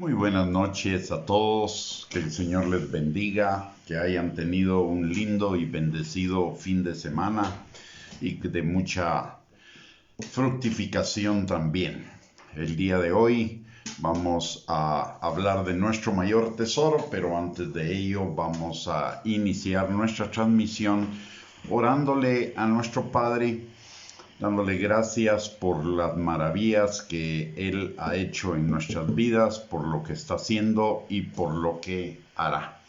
Muy buenas noches a todos, que el Señor les bendiga, que hayan tenido un lindo y bendecido fin de semana y de mucha fructificación también. El día de hoy vamos a hablar de nuestro mayor tesoro, pero antes de ello vamos a iniciar nuestra transmisión orándole a nuestro Padre, dándole gracias por las maravillas que Él ha hecho en nuestras vidas, por lo que está haciendo y por lo que hará.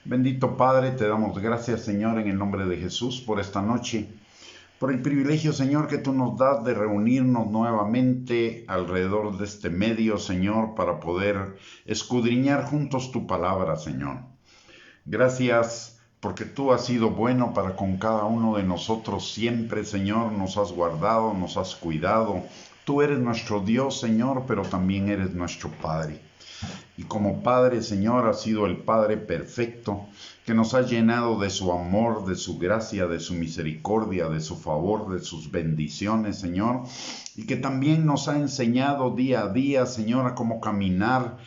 Bendito Padre, te damos gracias, Señor, en el nombre de Jesús, por esta noche, por el privilegio, Señor, que tú nos das de reunirnos nuevamente alrededor de este medio, Señor, para poder escudriñar juntos tu palabra, Señor. Gracias porque tú has sido bueno para con cada uno de nosotros siempre, Señor. Nos has guardado, nos has cuidado. Tú eres nuestro Dios, Señor, pero también eres nuestro Padre. Y como Padre, Señor, has sido el Padre perfecto, que nos ha llenado de su amor, de su gracia, de su misericordia, de su favor, de sus bendiciones, Señor. Y que también nos ha enseñado día a día, Señor, a cómo caminar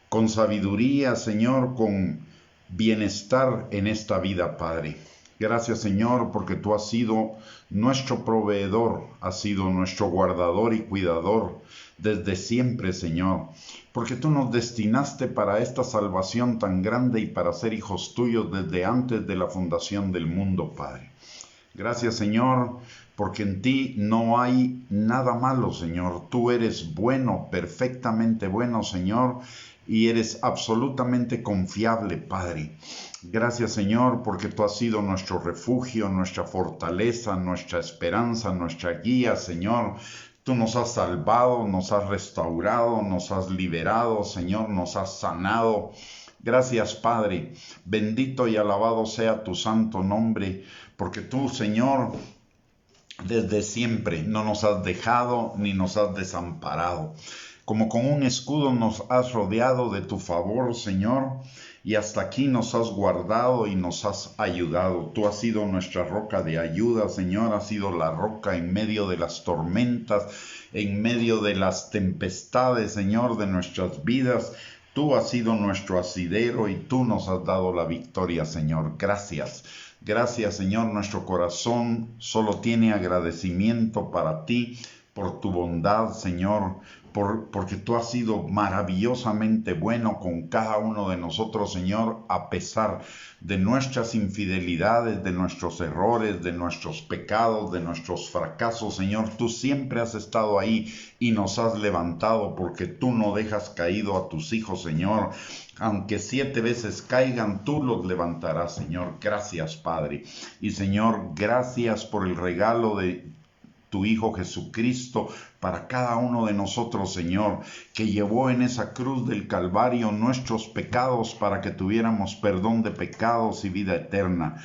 con sabiduría, Señor, con bienestar en esta vida, Padre. Gracias, Señor, porque tú has sido nuestro proveedor, has sido nuestro guardador y cuidador desde siempre, Señor, porque tú nos destinaste para esta salvación tan grande y para ser hijos tuyos desde antes de la fundación del mundo, Padre. Gracias, Señor, porque en ti no hay nada malo, Señor. Tú eres bueno, perfectamente bueno, Señor, y eres absolutamente confiable, Padre. Gracias, Señor, porque tú has sido nuestro refugio, nuestra fortaleza, nuestra esperanza, nuestra guía, Señor. Tú nos has salvado, nos has restaurado, nos has liberado, Señor, nos has sanado. Gracias, Padre. Bendito y alabado sea tu santo nombre, porque tú, Señor, desde siempre no nos has dejado ni nos has desamparado. Como con un escudo nos has rodeado de tu favor, Señor, y hasta aquí nos has guardado y nos has ayudado. Tú has sido nuestra roca de ayuda, Señor, has sido la roca en medio de las tormentas, en medio de las tempestades, Señor, de nuestras vidas. Tú has sido nuestro asidero y tú nos has dado la victoria, Señor. Gracias. Gracias, Señor. Nuestro corazón solo tiene agradecimiento para ti por tu bondad, Señor, porque tú has sido maravillosamente bueno con cada uno de nosotros, Señor, a pesar de nuestras infidelidades, de nuestros errores, de nuestros pecados, de nuestros fracasos, Señor. Tú siempre has estado ahí y nos has levantado, porque tú no dejas caído a tus hijos, Señor. Aunque 7 veces caigan, tú los levantarás, Señor. Gracias, Padre. Y, Señor, gracias por el regalo de tu Hijo Jesucristo para cada uno de nosotros, Señor, que llevó en esa cruz del Calvario nuestros pecados para que tuviéramos perdón de pecados y vida eterna.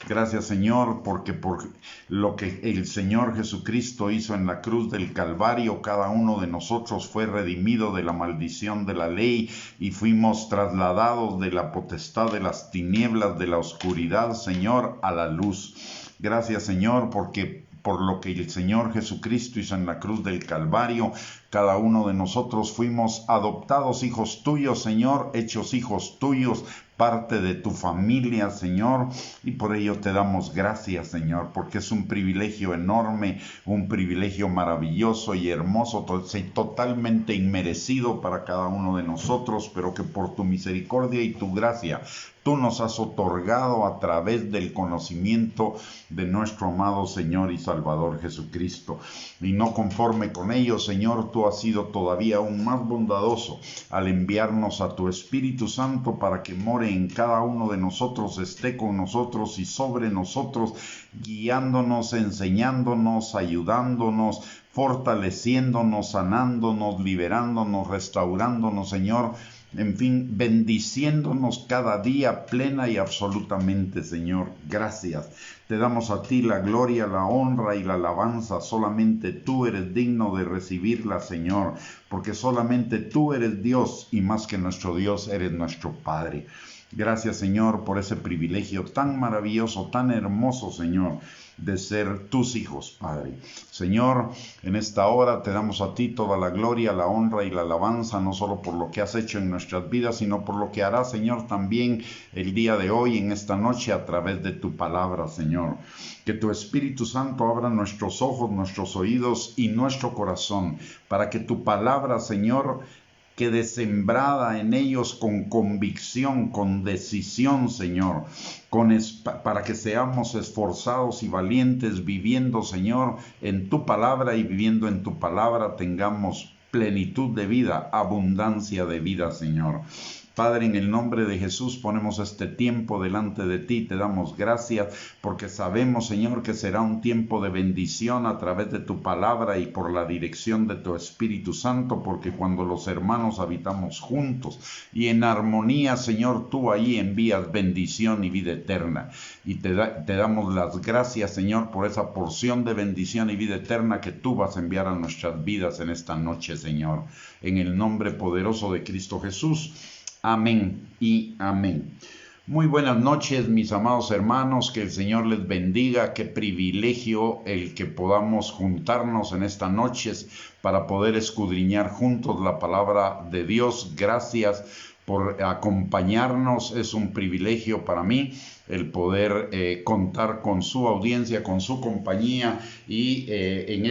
Gracias, Señor, porque por lo que el Señor Jesucristo hizo en la cruz del Calvario, cada uno de nosotros fue redimido de la maldición de la ley y fuimos trasladados de la potestad de las tinieblas, de la oscuridad, Señor, a la luz. Gracias, Señor, porque por lo que el Señor Jesucristo hizo en la cruz del Calvario, cada uno de nosotros fuimos adoptados hijos tuyos, Señor, hechos hijos tuyos, parte de tu familia, Señor, y por ello te damos gracias, Señor, porque es un privilegio enorme, un privilegio maravilloso y hermoso, totalmente inmerecido para cada uno de nosotros, pero que por tu misericordia y tu gracia tú nos has otorgado a través del conocimiento de nuestro amado Señor y Salvador Jesucristo. Y no conforme con ello, Señor, tú has sido todavía aún más bondadoso al enviarnos a tu Espíritu Santo para que more en cada uno de nosotros, esté con nosotros y sobre nosotros, guiándonos, enseñándonos, ayudándonos, fortaleciéndonos, sanándonos, liberándonos, restaurándonos, Señor. En fin, bendiciéndonos cada día plena y absolutamente, Señor. Gracias. Te damos a ti la gloria, la honra y la alabanza. Solamente tú eres digno de recibirla, Señor, porque solamente tú eres Dios y más que nuestro Dios eres nuestro Padre. Gracias, Señor, por ese privilegio tan maravilloso, tan hermoso, Señor, de ser tus hijos, Padre. Señor, en esta hora te damos a ti toda la gloria, la honra y la alabanza, no solo por lo que has hecho en nuestras vidas, sino por lo que harás, Señor, también el día de hoy, en esta noche, a través de tu palabra, Señor. Que tu Espíritu Santo abra nuestros ojos, nuestros oídos y nuestro corazón, para que tu palabra, Señor, quede sembrada en ellos con convicción, con decisión, Señor, para que seamos esforzados y valientes viviendo, Señor, en tu palabra, y viviendo en tu palabra tengamos plenitud de vida, abundancia de vida, Señor. Padre, en el nombre de Jesús ponemos este tiempo delante de ti, te damos gracias porque sabemos, Señor, que será un tiempo de bendición a través de tu palabra y por la dirección de tu Espíritu Santo, porque cuando los hermanos habitamos juntos y en armonía, Señor, tú ahí envías bendición y vida eterna. Y te damos las gracias, Señor, por esa porción de bendición y vida eterna que tú vas a enviar a nuestras vidas en esta noche, Señor. En el nombre poderoso de Cristo Jesús. Amén y amén. Muy buenas noches, mis amados hermanos, que el Señor les bendiga. Qué privilegio el que podamos juntarnos en esta noche para poder escudriñar juntos la palabra de Dios. Gracias por acompañarnos, es un privilegio para mí el poder contar con su audiencia, con su compañía y en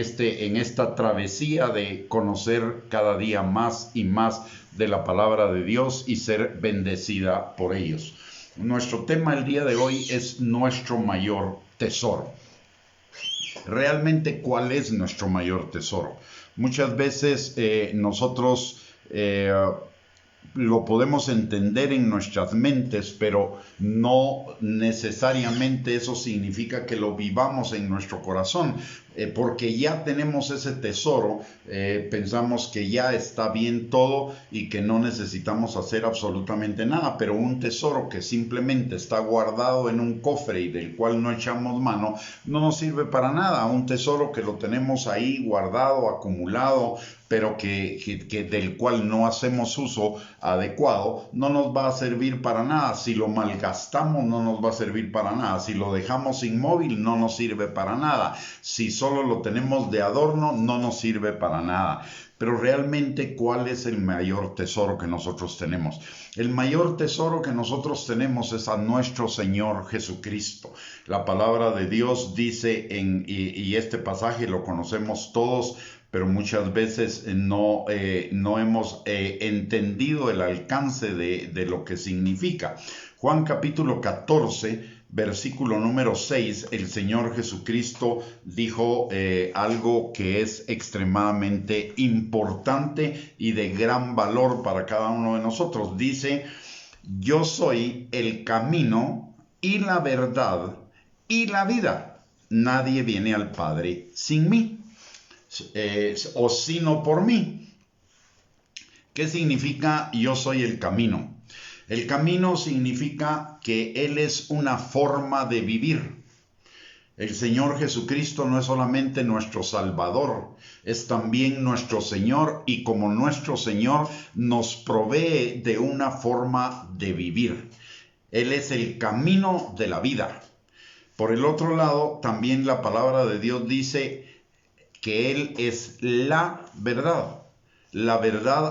esta travesía de conocer cada día más y más de la palabra de Dios y ser bendecida por ellos. Nuestro tema el día de hoy es nuestro mayor tesoro. Realmente, ¿cuál es nuestro mayor tesoro? Muchas veces nosotros lo podemos entender en nuestras mentes, pero no necesariamente eso significa que lo vivamos en nuestro corazón, porque ya tenemos ese tesoro, pensamos que ya está bien todo y que no necesitamos hacer absolutamente nada, pero un tesoro que simplemente está guardado en un cofre y del cual no echamos mano, no nos sirve para nada. Un tesoro que lo tenemos ahí guardado, acumulado, pero del cual no hacemos uso adecuado, no nos va a servir para nada. Si lo malgastamos, no nos va a servir para nada. Si lo dejamos inmóvil, no nos sirve para nada. Si solo lo tenemos de adorno, no nos sirve para nada. Pero realmente, ¿cuál es el mayor tesoro que nosotros tenemos? El mayor tesoro que nosotros tenemos es a nuestro Señor Jesucristo. La palabra de Dios dice, y este pasaje lo conocemos todos, pero muchas veces no hemos entendido el alcance de lo que significa. Juan capítulo 14, versículo número 6, el Señor Jesucristo dijo algo que es extremadamente importante y de gran valor para cada uno de nosotros. Dice: yo soy el camino y la verdad y la vida. Nadie viene al Padre sin mí. O sino por mí. ¿Qué significa yo soy el camino? El camino significa que Él es una forma de vivir. El Señor Jesucristo no es solamente nuestro Salvador, es también nuestro Señor, y como nuestro Señor nos provee de una forma de vivir. Él es el camino de la vida. Por el otro lado, también la palabra de Dios dice que Él es la verdad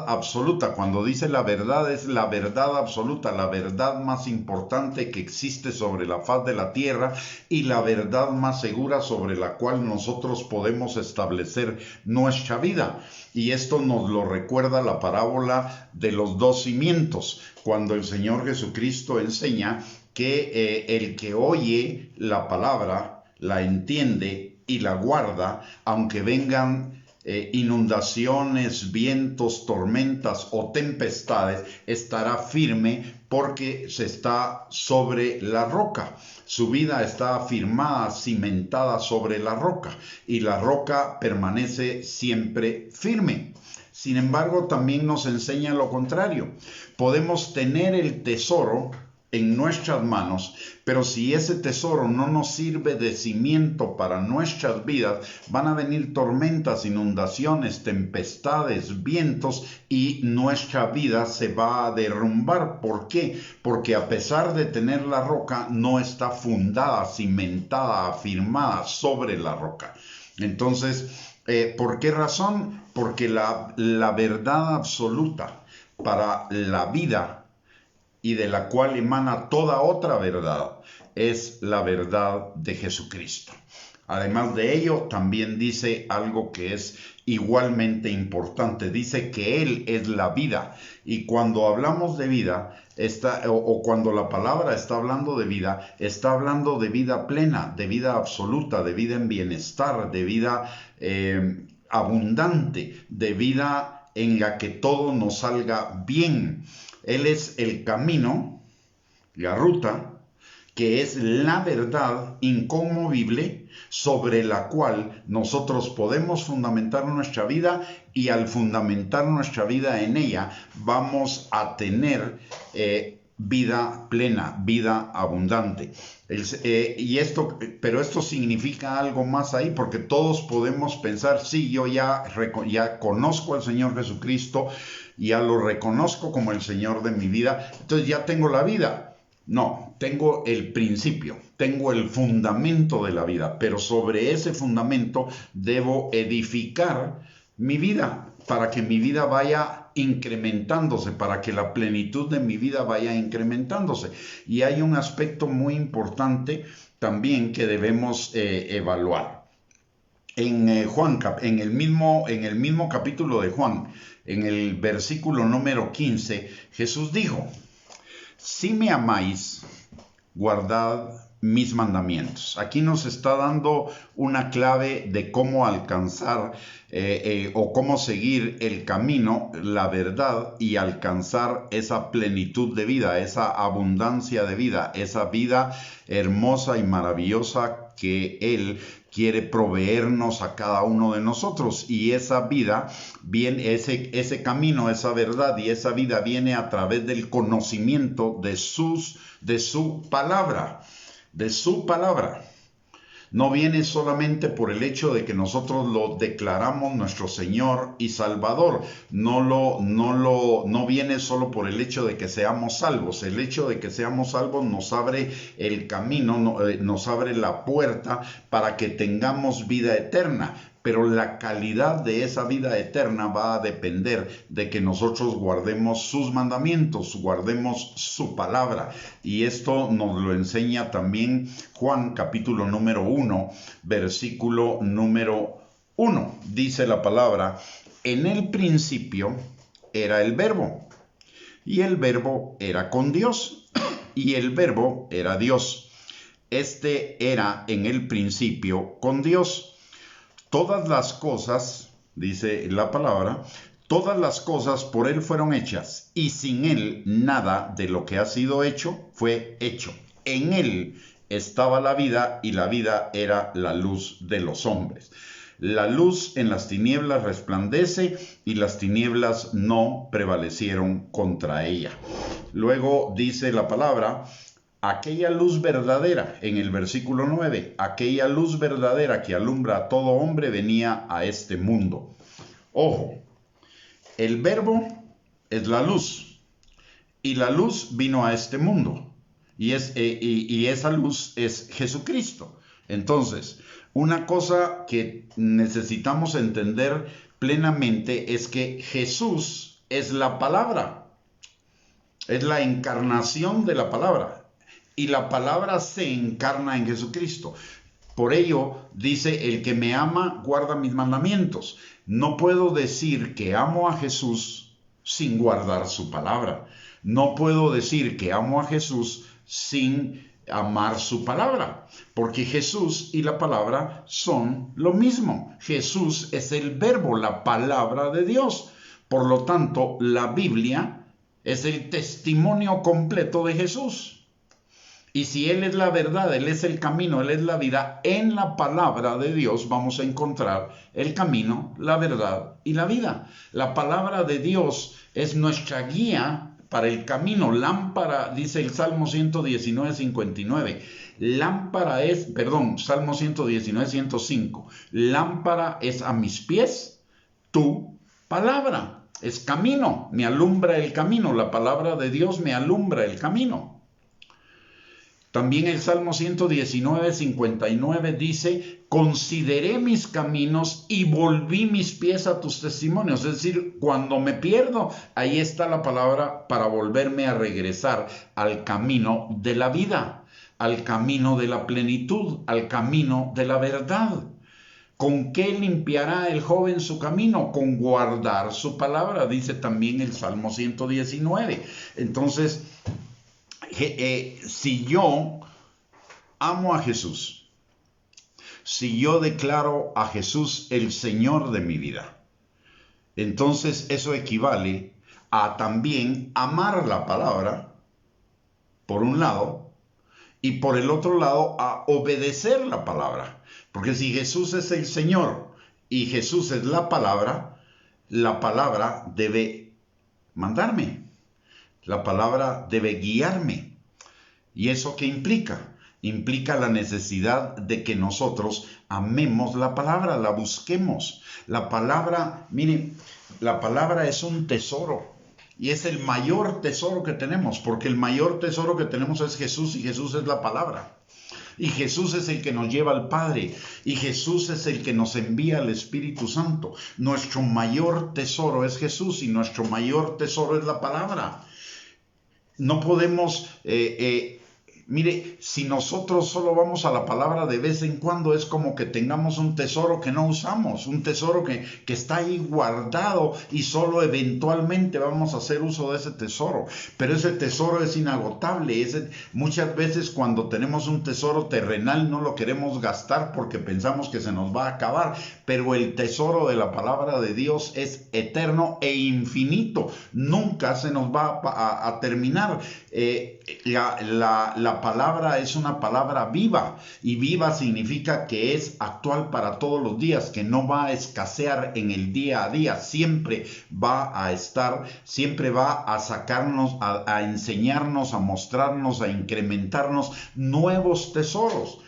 absoluta. Cuando dice la verdad, es la verdad absoluta, la verdad más importante que existe sobre la faz de la tierra y la verdad más segura sobre la cual nosotros podemos establecer nuestra vida. Y esto nos lo recuerda la parábola de los dos cimientos, cuando el Señor Jesucristo enseña que el que oye la palabra, la entiende y la guarda, aunque vengan inundaciones, vientos, tormentas o tempestades, estará firme porque se está sobre la roca. Su vida está afirmada, cimentada sobre la roca, y la roca permanece siempre firme. Sin embargo, también nos enseña lo contrario. Podemos tener el tesoro, en nuestras manos, pero si ese tesoro no nos sirve de cimiento para nuestras vidas, van a venir tormentas, inundaciones, tempestades, vientos y nuestra vida se va a derrumbar. ¿Por qué? Porque a pesar de tener la roca, no está fundada, cimentada, afirmada sobre la roca. Entonces, ¿por qué razón? Porque la verdad absoluta para la vida y de la cual emana toda otra verdad, es la verdad de Jesucristo. Además de ello, también dice algo que es igualmente importante. Dice que Él es la vida. Y cuando hablamos de vida, o cuando la palabra está hablando de vida plena, de vida absoluta, de vida en bienestar, de vida abundante, de vida en la que todo nos salga bien. Él es el camino, la ruta, que es la verdad inconmovible sobre la cual nosotros podemos fundamentar nuestra vida, y al fundamentar nuestra vida en ella vamos a tener vida plena, vida abundante. Pero esto significa algo más ahí, porque todos podemos pensar, sí, yo ya conozco al Señor Jesucristo, ya lo reconozco como el Señor de mi vida, entonces ya tengo la vida. No, tengo el principio, tengo el fundamento de la vida, pero sobre ese fundamento debo edificar mi vida para que mi vida vaya incrementándose, para que la plenitud de mi vida vaya incrementándose. Y hay un aspecto muy importante también que debemos evaluar. En el mismo capítulo de Juan, en el versículo número 15, Jesús dijo: si me amáis, guardad mis mandamientos. Aquí nos está dando una clave de cómo alcanzar o cómo seguir el camino, la verdad, y alcanzar esa plenitud de vida, esa abundancia de vida, esa vida hermosa y maravillosa que Él quiere proveernos a cada uno de nosotros. Y esa vida, ese camino, esa verdad y esa vida viene a través del conocimiento de su palabra. De su palabra. No viene solamente por el hecho de que nosotros lo declaramos nuestro Señor y Salvador. No viene solo por el hecho de que seamos salvos. El hecho de que seamos salvos nos abre el camino, nos abre la puerta para que tengamos vida eterna. Pero la calidad de esa vida eterna va a depender de que nosotros guardemos sus mandamientos, guardemos su palabra. Y esto nos lo enseña también Juan capítulo número 1, versículo número 1. Dice la palabra: en el principio era el Verbo, y el Verbo era con Dios, y el Verbo era Dios. Este era en el principio con Dios. Todas las cosas, dice la palabra, todas las cosas por Él fueron hechas, y sin Él nada de lo que ha sido hecho fue hecho. En Él estaba la vida, y la vida era la luz de los hombres. La luz en las tinieblas resplandece, y las tinieblas no prevalecieron contra ella. Luego dice la palabra: aquella luz verdadera, en el versículo 9, aquella luz verdadera que alumbra a todo hombre venía a este mundo. Ojo, el Verbo es la luz, y la luz vino a este mundo, y esa luz es Jesucristo. Entonces, una cosa que necesitamos entender plenamente es que Jesús es la palabra, es la encarnación de la palabra. Y la palabra se encarna en Jesucristo. Por ello, dice: el que me ama, guarda mis mandamientos. No puedo decir que amo a Jesús sin guardar su palabra. No puedo decir que amo a Jesús sin amar su palabra. Porque Jesús y la palabra son lo mismo. Jesús es el Verbo, la palabra de Dios. Por lo tanto, la Biblia es el testimonio completo de Jesús. Y si Él es la verdad, Él es el camino, Él es la vida, en la palabra de Dios vamos a encontrar el camino, la verdad y la vida. La palabra de Dios es nuestra guía para el camino. Lámpara, dice el Salmo 119, 59. Lámpara es, perdón, Salmo 119, 105. Lámpara es a mis pies tu palabra. Es camino, me alumbra el camino. La palabra de Dios me alumbra el camino. También el Salmo 119, 59 dice, consideré mis caminos y volví mis pies a tus testimonios. Es decir, cuando me pierdo, ahí está la palabra para volverme a regresar al camino de la vida, al camino de la plenitud, al camino de la verdad. ¿Con qué limpiará el joven su camino? Con guardar su palabra, dice también el Salmo 119. Entonces, si yo amo a Jesús, si yo declaro a Jesús el Señor de mi vida, entonces eso equivale a también amar la palabra, por un lado, y por el otro lado a obedecer la palabra. Porque si Jesús es el Señor y Jesús es la palabra debe mandarme. La palabra debe guiarme. ¿Y eso qué implica? Implica la necesidad de que nosotros amemos la palabra, la busquemos. La palabra, miren, la palabra es un tesoro. Y es el mayor tesoro que tenemos, porque el mayor tesoro que tenemos es Jesús y Jesús es la palabra. Y Jesús es el que nos lleva al Padre. Y Jesús es el que nos envía al Espíritu Santo. Nuestro mayor tesoro es Jesús y nuestro mayor tesoro es la palabra. No podemos, mire, si nosotros solo vamos a la palabra de vez en cuando, es como que tengamos un tesoro que no usamos, un tesoro que está ahí guardado y solo eventualmente vamos a hacer uso de ese tesoro. Pero ese tesoro es inagotable. Muchas veces cuando tenemos un tesoro terrenal no lo queremos gastar porque pensamos que se nos va a acabar, pero el tesoro de la palabra de Dios es eterno e infinito. Nunca se nos va a terminar. La palabra es una palabra viva, y viva significa que es actual para todos los días, que no va a escasear en el día a día, siempre va a estar, siempre va a sacarnos, a enseñarnos, a mostrarnos, a incrementarnos nuevos tesoros.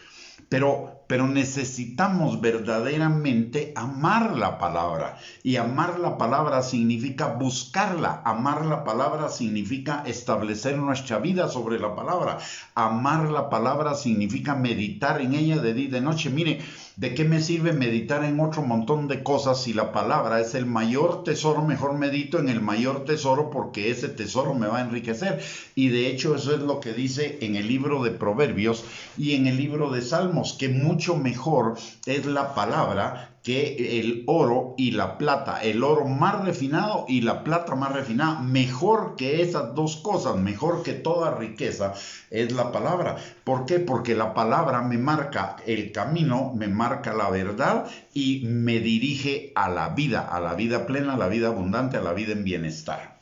Pero necesitamos verdaderamente amar la palabra. Y amar la palabra significa buscarla. Amar la palabra significa establecer nuestra vida sobre la palabra. Amar la palabra significa meditar en ella de día y de noche. Mire, ¿de qué me sirve meditar en otro montón de cosas si la palabra es el mayor tesoro? Mejor medito en el mayor tesoro, porque ese tesoro me va a enriquecer. Y de hecho eso es lo que dice en el libro de Proverbios y en el libro de Salmos, que mucho mejor es la palabra que el oro y la plata. El oro más refinado y la plata más refinada. Mejor que esas dos cosas, mejor que toda riqueza, es la palabra. ¿Por qué? Porque la palabra me marca el camino, me marca la verdad y me dirige a la vida plena, a la vida abundante, a la vida en bienestar.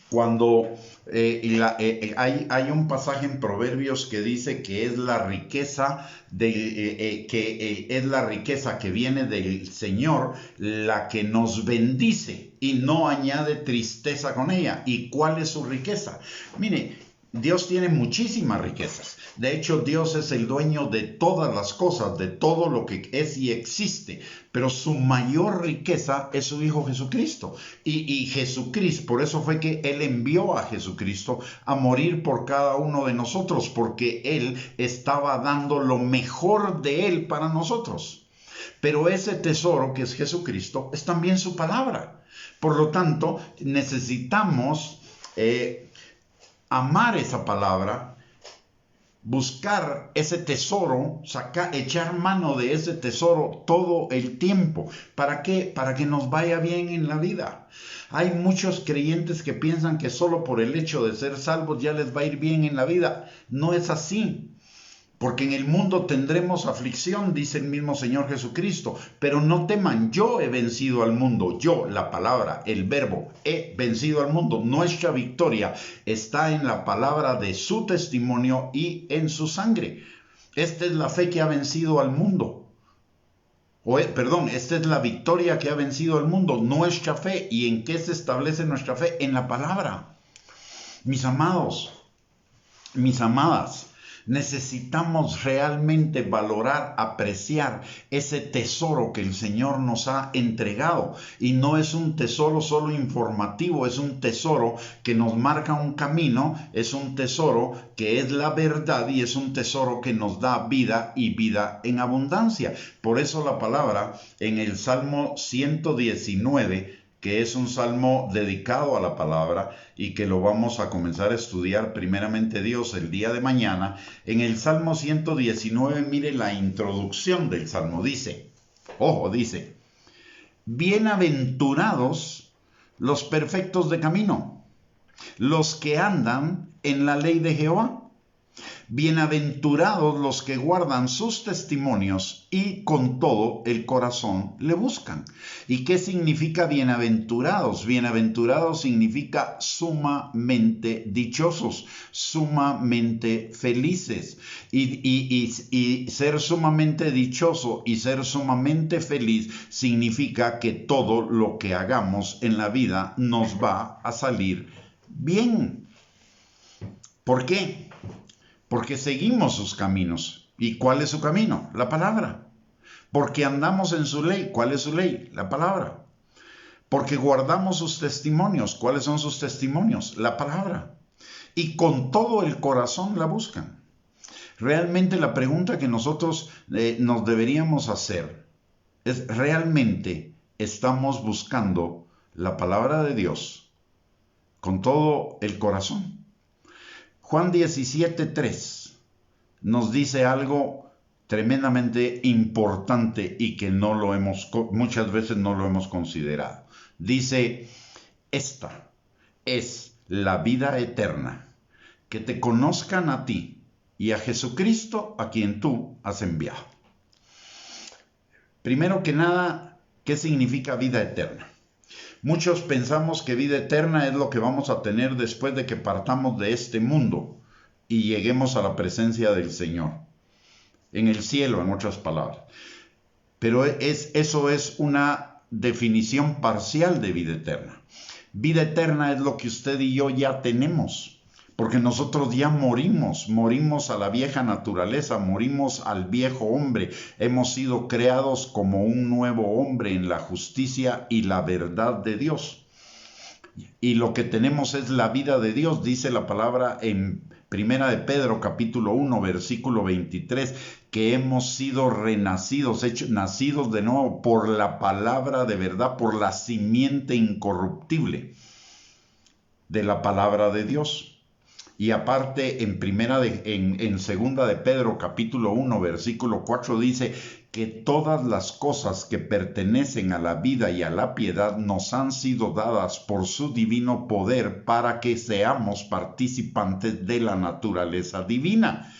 Cuando hay un pasaje en Proverbios que dice que es la riqueza es la riqueza que viene del Señor la que nos bendice y no añade tristeza con ella. ¿Y cuál es su riqueza? Mire, Dios tiene muchísimas riquezas. De hecho, Dios es el dueño de todas las cosas, de todo lo que es y existe. Pero su mayor riqueza es su Hijo Jesucristo. Y Jesucristo, por eso fue que Él envió a Jesucristo a morir por cada uno de nosotros, porque Él estaba dando lo mejor de Él para nosotros. Pero ese tesoro que es Jesucristo es también su palabra. Por lo tanto, necesitamos amar esa palabra, buscar ese tesoro, echar mano de ese tesoro todo el tiempo. ¿Para qué? Para que nos vaya bien en la vida. Hay muchos creyentes que piensan que solo por el hecho de ser salvos ya les va a ir bien en la vida. No es así. Porque en el mundo tendremos aflicción, dice el mismo Señor Jesucristo. Pero no teman, yo he vencido al mundo. Yo, la palabra, el verbo, he vencido al mundo. Nuestra victoria está en la palabra de su testimonio y en su sangre. Esta es la fe que ha vencido al mundo. Esta es la victoria que ha vencido al mundo, nuestra fe. ¿Y en qué se establece nuestra fe? En la palabra. Mis amados, mis amadas, necesitamos realmente valorar, apreciar ese tesoro que el Señor nos ha entregado. Y no es un tesoro solo informativo, es un tesoro que nos marca un camino, es un tesoro que es la verdad y es un tesoro que nos da vida y vida en abundancia. Por eso la palabra en el Salmo 119, que es un salmo dedicado a la palabra y que lo vamos a comenzar a estudiar primeramente Dios el día de mañana. En el Salmo 119, mire la introducción del salmo, dice, bienaventurados los perfectos de camino, los que andan en la ley de Jehová. Bienaventurados los que guardan sus testimonios y con todo el corazón le buscan. ¿Y qué significa bienaventurados? Bienaventurados significa sumamente dichosos, sumamente felices. Y ser sumamente dichoso y ser sumamente feliz significa que todo lo que hagamos en la vida nos va a salir bien. ¿Por qué? Porque seguimos sus caminos. ¿Y cuál es su camino? La palabra. Porque andamos en su ley. ¿Cuál es su ley? La palabra. Porque guardamos sus testimonios. ¿Cuáles son sus testimonios? La palabra. Y con todo el corazón la buscan. Realmente la pregunta que nosotros nos deberíamos hacer es, ¿realmente estamos buscando la palabra de Dios con todo el corazón? Juan 17:3 nos dice algo tremendamente importante y que muchas veces no lo hemos considerado. Dice, esta es la vida eterna, que te conozcan a ti y a Jesucristo a quien tú has enviado. Primero que nada, ¿qué significa vida eterna? Muchos pensamos que vida eterna es lo que vamos a tener después de que partamos de este mundo y lleguemos a la presencia del Señor. En el cielo, en otras palabras. Pero eso es una definición parcial de vida eterna. Vida eterna es lo que usted y yo ya tenemos. Porque nosotros ya morimos a la vieja naturaleza, morimos al viejo hombre. Hemos sido creados como un nuevo hombre en la justicia y la verdad de Dios. Y lo que tenemos es la vida de Dios, dice la palabra en Primera de Pedro, capítulo 1, versículo 23, que hemos sido renacidos, nacidos de nuevo por la palabra de verdad, por la simiente incorruptible de la palabra de Dios. Y aparte en segunda de Pedro capítulo 1 versículo 4 dice que todas las cosas que pertenecen a la vida y a la piedad nos han sido dadas por su divino poder para que seamos participantes de la naturaleza divina.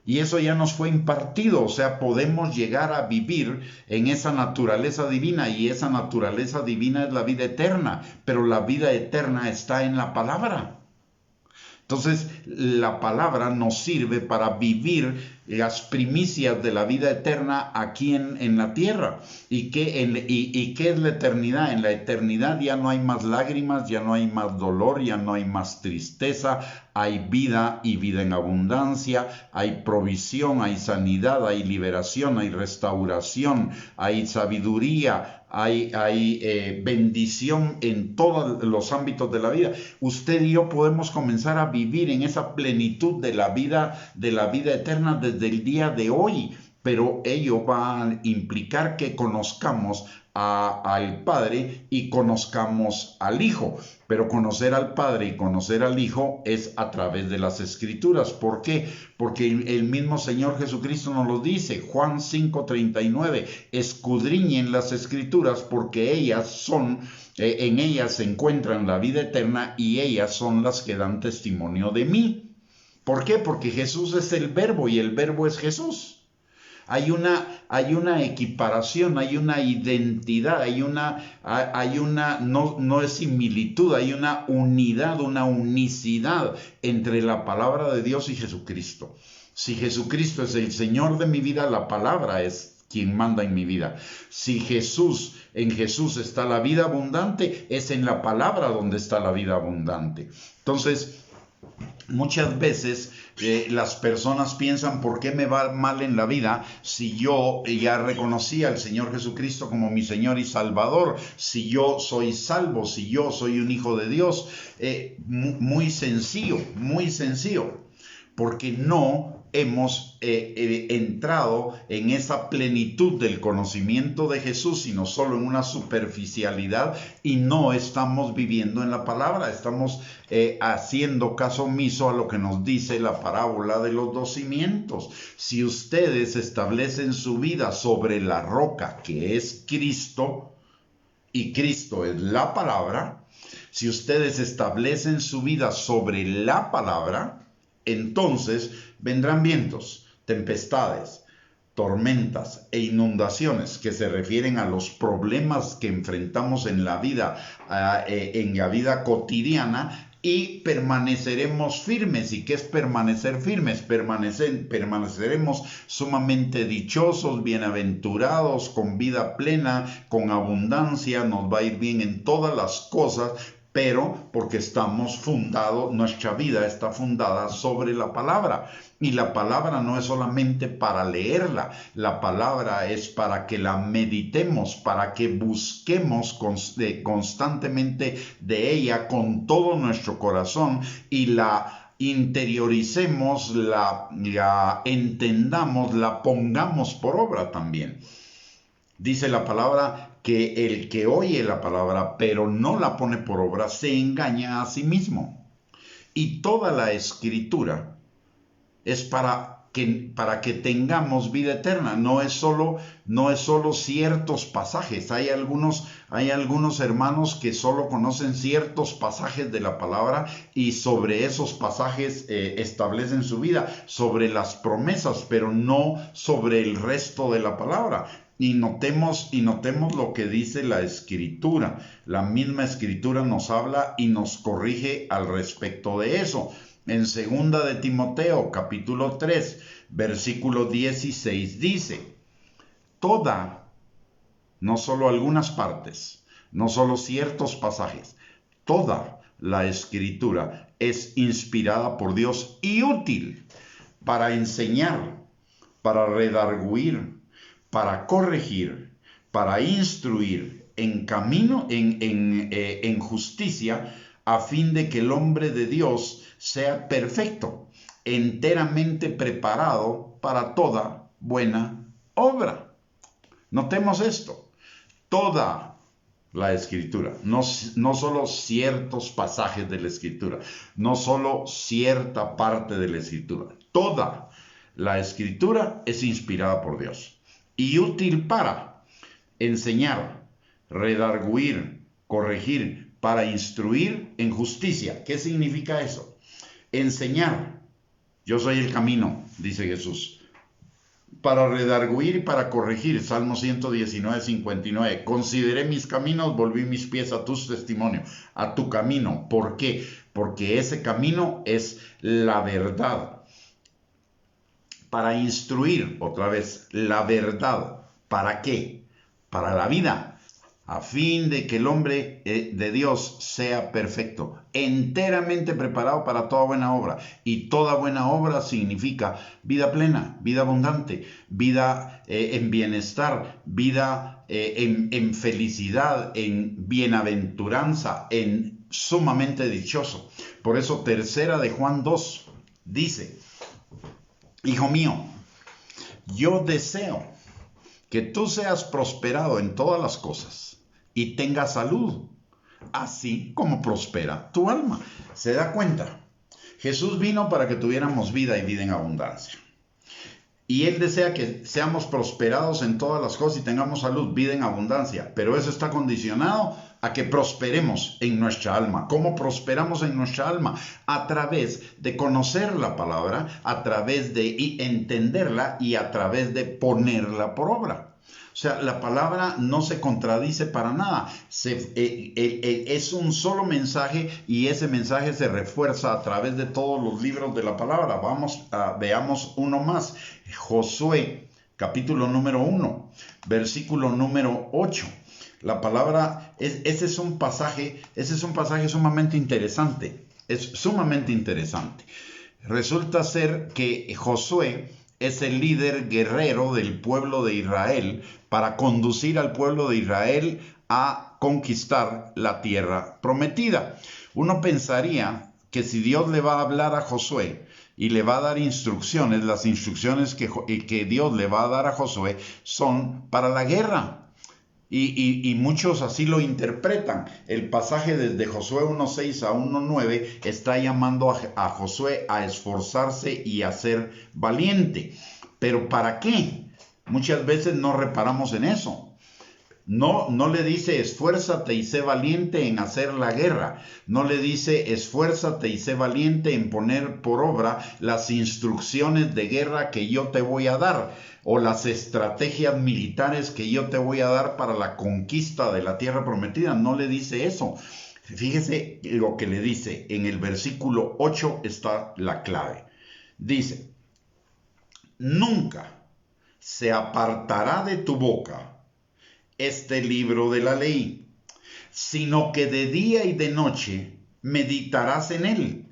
Y eso ya nos fue impartido, o sea, podemos llegar a vivir en esa naturaleza divina y esa naturaleza divina es la vida eterna, pero la vida eterna está en la palabra. Entonces, la palabra nos sirve para vivir las primicias de la vida eterna aquí en la tierra. ¿Y qué es la eternidad? En la eternidad ya no hay más lágrimas, ya no hay más dolor, ya no hay más tristeza. Hay vida y vida en abundancia, hay provisión, hay sanidad, hay liberación, hay restauración, hay sabiduría, hay bendición en todos los ámbitos de la vida. Usted y yo podemos comenzar a vivir en esa plenitud de la vida eterna desde el día de hoy, pero ello va a implicar que conozcamos al Padre y conozcamos al Hijo. Pero conocer al Padre y conocer al Hijo es a través de las Escrituras. ¿Por qué? Porque el mismo Señor Jesucristo nos lo dice. Juan 5:39, escudriñen las Escrituras porque en ellas se encuentran la vida eterna y ellas son las que dan testimonio de mí. ¿Por qué? Porque Jesús es el Verbo y el Verbo es Jesús. Hay una equiparación, hay una identidad, no es similitud, hay una unidad, una unicidad entre la palabra de Dios y Jesucristo. Si Jesucristo es el Señor de mi vida, la palabra es quien manda en mi vida. Si en Jesús está la vida abundante, es en la palabra donde está la vida abundante. Entonces, muchas veces las personas piensan, ¿por qué me va mal en la vida si yo ya reconocí al Señor Jesucristo como mi Señor y Salvador? Si yo soy salvo, si yo soy un hijo de Dios. Muy sencillo, porque no hemos entrado en esa plenitud del conocimiento de Jesús, sino solo en una superficialidad, y no estamos viviendo en la palabra. Estamos haciendo caso omiso a lo que nos dice la parábola de los dos cimientos. Si ustedes establecen su vida sobre la roca que es Cristo, y Cristo es la palabra, si ustedes establecen su vida sobre la palabra, entonces vendrán vientos, tempestades, tormentas e inundaciones que se refieren a los problemas que enfrentamos en la vida cotidiana, y permaneceremos firmes. ¿Y qué es permanecer firmes? Permaneceremos sumamente dichosos, bienaventurados, con vida plena, con abundancia. Nos va a ir bien en todas las cosas, pero porque estamos fundados, nuestra vida está fundada sobre la palabra. Y la palabra no es solamente para leerla, la palabra es para que la meditemos, para que busquemos constantemente de ella con todo nuestro corazón, y la interioricemos, la entendamos, la pongamos por obra también. Dice la palabra que el que oye la palabra pero no la pone por obra se engaña a sí mismo. Y toda la escritura es para que tengamos vida eterna. No es solo ciertos pasajes. Hay algunos hermanos que solo conocen ciertos pasajes de la palabra, y sobre esos pasajes establecen su vida, sobre las promesas, pero no sobre el resto de la palabra. Y notemos lo que dice la Escritura. La misma Escritura nos habla y nos corrige al respecto de eso. En 2 de Timoteo, capítulo 3, versículo 16, dice: toda, no solo algunas partes, no solo ciertos pasajes, toda la Escritura es inspirada por Dios y útil para enseñar, para redarguir, para corregir, para instruir en camino, en justicia, a fin de que el hombre de Dios sea perfecto, enteramente preparado para toda buena obra. Notemos esto: toda la Escritura, no solo ciertos pasajes de la Escritura, no solo cierta parte de la Escritura, toda la Escritura es inspirada por Dios y útil para enseñar, redarguir, corregir, para instruir en justicia. ¿Qué significa eso? Enseñar. Yo soy el camino, dice Jesús. Para redarguir y para corregir. Salmo 119, 59. Consideré mis caminos, volví mis pies a tus testimonios, a tu camino. ¿Por qué? Porque ese camino es la verdad. Para instruir, otra vez, la verdad. ¿Para qué? Para la vida, a fin de que el hombre de Dios sea perfecto, enteramente preparado para toda buena obra. Y toda buena obra significa vida plena, vida abundante, vida en bienestar, vida en felicidad, en bienaventuranza, en sumamente dichoso. Por eso 3 de Juan 2 dice: hijo mío, yo deseo que tú seas prosperado en todas las cosas y tengas salud, así como prospera tu alma. ¿Se da cuenta? Jesús vino para que tuviéramos vida y vida en abundancia. Y Él desea que seamos prosperados en todas las cosas y tengamos salud, vida en abundancia. Pero eso está condicionado a que prosperemos en nuestra alma. ¿Cómo prosperamos en nuestra alma? A través de conocer la palabra, a través de entenderla y a través de ponerla por obra. O sea, la palabra no se contradice para nada. Es un solo mensaje, y ese mensaje se refuerza a través de todos los libros de la palabra. Veamos uno más. Josué capítulo número 1, versículo número 8. La palabra, ese es un pasaje sumamente interesante. Es sumamente interesante. Resulta ser que Josué es el líder guerrero del pueblo de Israel para conducir al pueblo de Israel a conquistar la tierra prometida. Uno pensaría que si Dios le va a hablar a Josué y le va a dar instrucciones, las instrucciones que Dios le va a dar a Josué son para la guerra. Y muchos así lo interpretan. El pasaje desde Josué 1:6 a 1:9 está llamando a Josué a esforzarse y a ser valiente. ¿Pero para qué? Muchas veces no reparamos en eso. No le dice esfuérzate y sé valiente en hacer la guerra. No le dice esfuérzate y sé valiente en poner por obra las instrucciones de guerra que yo te voy a dar o las estrategias militares que yo te voy a dar para la conquista de la tierra prometida. No le dice eso. Fíjese lo que le dice. En el versículo 8 está la clave. Dice, nunca se apartará de tu boca este libro de la ley, sino que de día y de noche meditarás en él,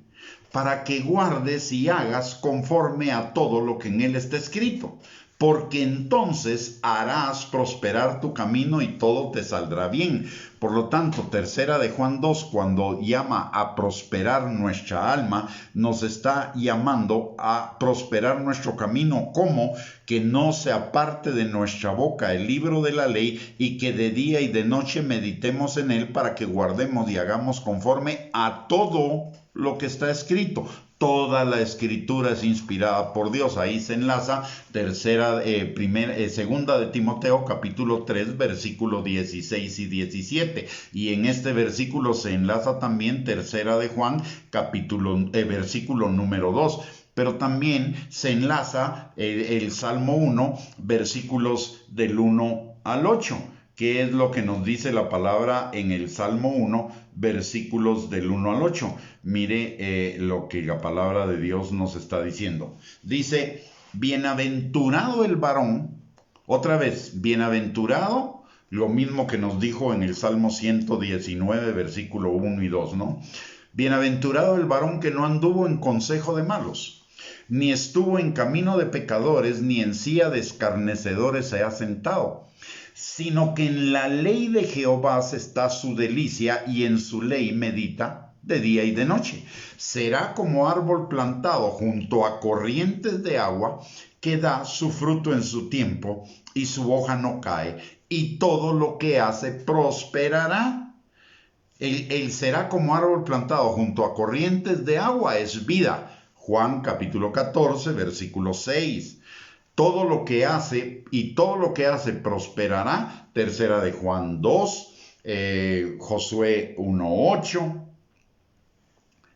para que guardes y hagas conforme a todo lo que en él está escrito, porque entonces harás prosperar tu camino y todo te saldrá bien. Por lo tanto, tercera de Juan 2, cuando llama a prosperar nuestra alma, nos está llamando a prosperar nuestro camino, como que no se aparte de nuestra boca el libro de la ley y que de día y de noche meditemos en él para que guardemos y hagamos conforme a todo lo que está escrito. Toda la escritura es inspirada por Dios. Ahí se enlaza segunda de Timoteo capítulo 3 versículos 16 y 17. Y en este versículo se enlaza también tercera de Juan versículo número 2. Pero también se enlaza el Salmo 1 versículos del 1 al 8. ¿Qué es lo que nos dice la palabra en el Salmo 1, versículos del 1 al 8? Mire lo que la palabra de Dios nos está diciendo. Dice, bienaventurado el varón, otra vez, bienaventurado, lo mismo que nos dijo en el Salmo 119, versículo 1 y 2, ¿no? Bienaventurado el varón que no anduvo en consejo de malos, ni estuvo en camino de pecadores, ni en silla de escarnecedores se ha sentado, sino que en la ley de Jehová está su delicia y en su ley medita de día y de noche. Será como árbol plantado junto a corrientes de agua que da su fruto en su tiempo y su hoja no cae y todo lo que hace prosperará. Él será como árbol plantado junto a corrientes de agua, es vida. Juan capítulo 14, versículo 6. Todo lo que hace prosperará. Tercera de Juan 2, Josué 1:8.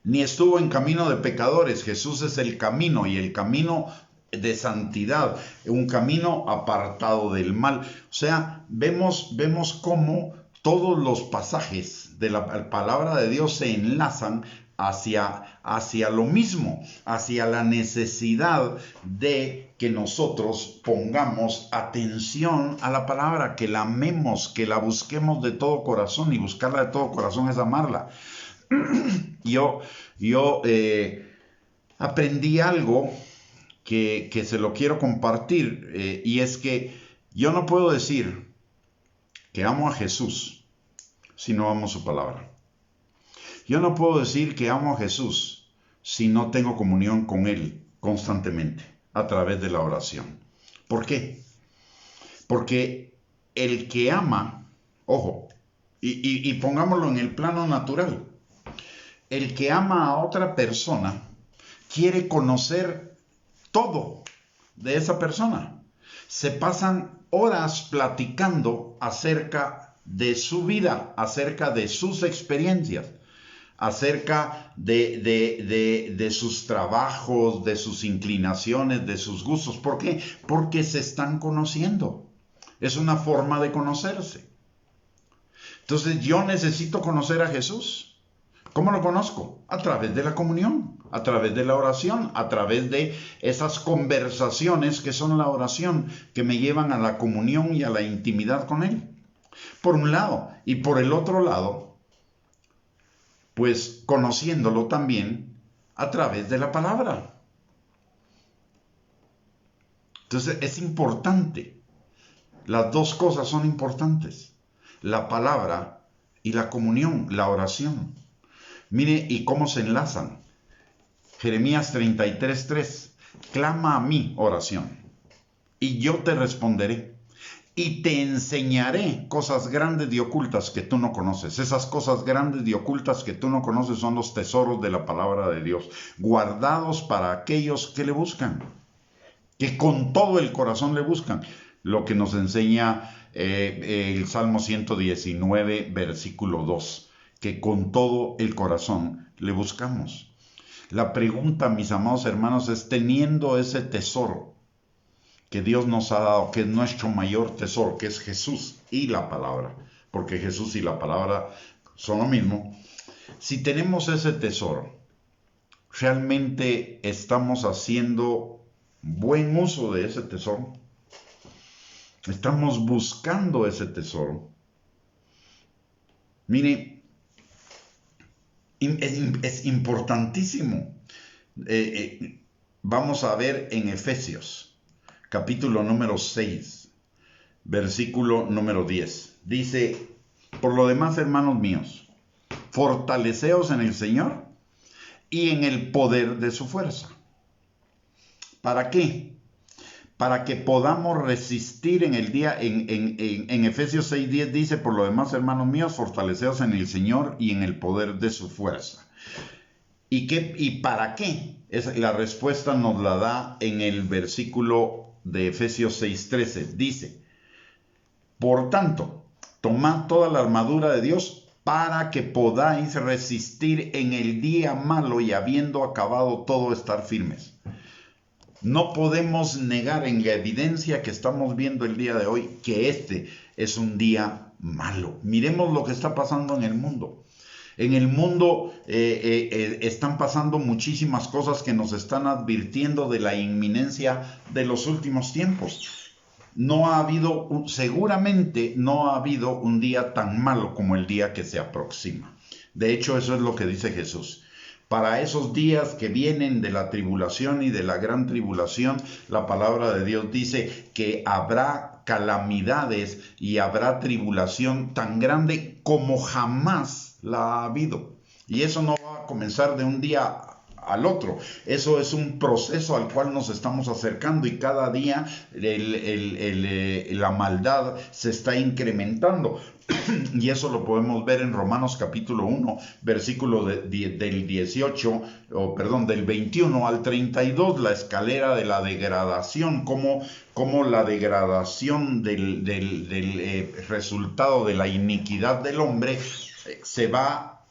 Ni estuvo en camino de pecadores. Jesús es el camino y el camino de santidad, un camino apartado del mal. O sea, vemos cómo todos los pasajes de la palabra de Dios se enlazan hacia lo mismo, hacia la necesidad de que nosotros pongamos atención a la palabra, que la amemos, que la busquemos de todo corazón, y buscarla de todo corazón es amarla. Yo aprendí algo que se lo quiero compartir, y es que yo no puedo decir que amo a Jesús si no amo su palabra. Yo no puedo decir que amo a Jesús si no tengo comunión con Él constantemente a través de la oración. ¿Por qué? Porque el que ama, ojo, y pongámoslo en el plano natural, el que ama a otra persona quiere conocer todo de esa persona. Se pasan horas platicando acerca de su vida, acerca de sus experiencias, acerca de sus trabajos, de sus inclinaciones, de sus gustos. ¿Por qué? Porque se están conociendo. Es una forma de conocerse. Entonces yo necesito conocer a Jesús ¿Cómo lo conozco? A través de la comunión, a través de la oración, a través de esas conversaciones que son la oración, que me llevan a la comunión y a la intimidad con Él. Por un lado. Y por el otro lado, pues conociéndolo también a través de la palabra. Entonces es importante. Las dos cosas son importantes. La palabra y la comunión, la oración. Mire, ¿y cómo se enlazan? Jeremías 33:3. Clama a mí, oración, y yo te responderé. Y te enseñaré cosas grandes y ocultas que tú no conoces. Esas cosas grandes y ocultas que tú no conoces son los tesoros de la palabra de Dios, guardados para aquellos que le buscan, que con todo el corazón le buscan. Lo que nos enseña el Salmo 119, versículo 2, que con todo el corazón le buscamos. La pregunta, mis amados hermanos, es teniendo ese tesoro que Dios nos ha dado, que es nuestro mayor tesoro, que es Jesús y la palabra, porque Jesús y la palabra son lo mismo. Si tenemos ese tesoro, ¿realmente estamos haciendo buen uso de ese tesoro? ¿Estamos buscando ese tesoro? Mire, es importantísimo. Vamos a ver en Efesios, capítulo número 6, versículo número 10. Dice, por lo demás, hermanos míos, fortaleceos en el Señor y en el poder de su fuerza. ¿Para qué? Para que podamos resistir en el día, en Efesios 6:10 dice, por lo demás, hermanos míos, fortaleceos en el Señor y en el poder de su fuerza. ¿Y para qué? La respuesta nos la da en el versículo de Efesios 6:13. Dice, por tanto, tomad toda la armadura de Dios para que podáis resistir en el día malo y habiendo acabado todo estar firmes. No podemos negar en la evidencia que estamos viendo el día de hoy que este es un día malo. Miremos lo que está pasando en el mundo. En el mundo están pasando muchísimas cosas que nos están advirtiendo de la inminencia de los últimos tiempos. Seguramente no ha habido un día tan malo como el día que se aproxima. De hecho, eso es lo que dice Jesús. Para esos días que vienen de la tribulación y de la gran tribulación, la palabra de Dios dice que habrá calamidades y habrá tribulación tan grande como jamás la ha habido. Y eso no va a comenzar de un día al otro. Eso es un proceso al cual nos estamos acercando y cada día la maldad se está incrementando. Y eso lo podemos ver en Romanos capítulo 1, versículo del 21 al 32, la escalera de la degradación, como la degradación del resultado de la iniquidad del hombre se va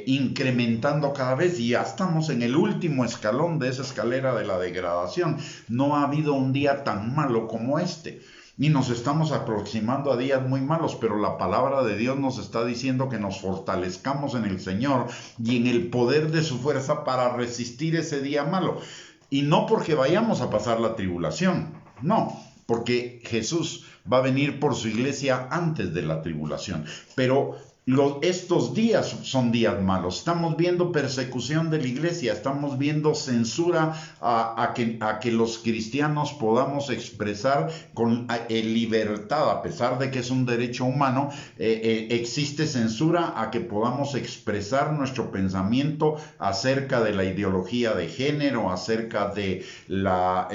incrementando cada vez y ya estamos en el último escalón de esa escalera de la degradación. No ha habido un día tan malo como este. Y nos estamos aproximando a días muy malos, pero la palabra de Dios nos está diciendo que nos fortalezcamos en el Señor y en el poder de su fuerza para resistir ese día malo. Y no porque vayamos a pasar la tribulación, no, porque Jesús va a venir por su iglesia antes de la tribulación. Pero estos días son días malos. Estamos viendo persecución de la iglesia, estamos viendo censura a que los cristianos podamos expresar con libertad, a pesar de que es un derecho humano, existe censura a que podamos expresar nuestro pensamiento acerca de la ideología de género, acerca de la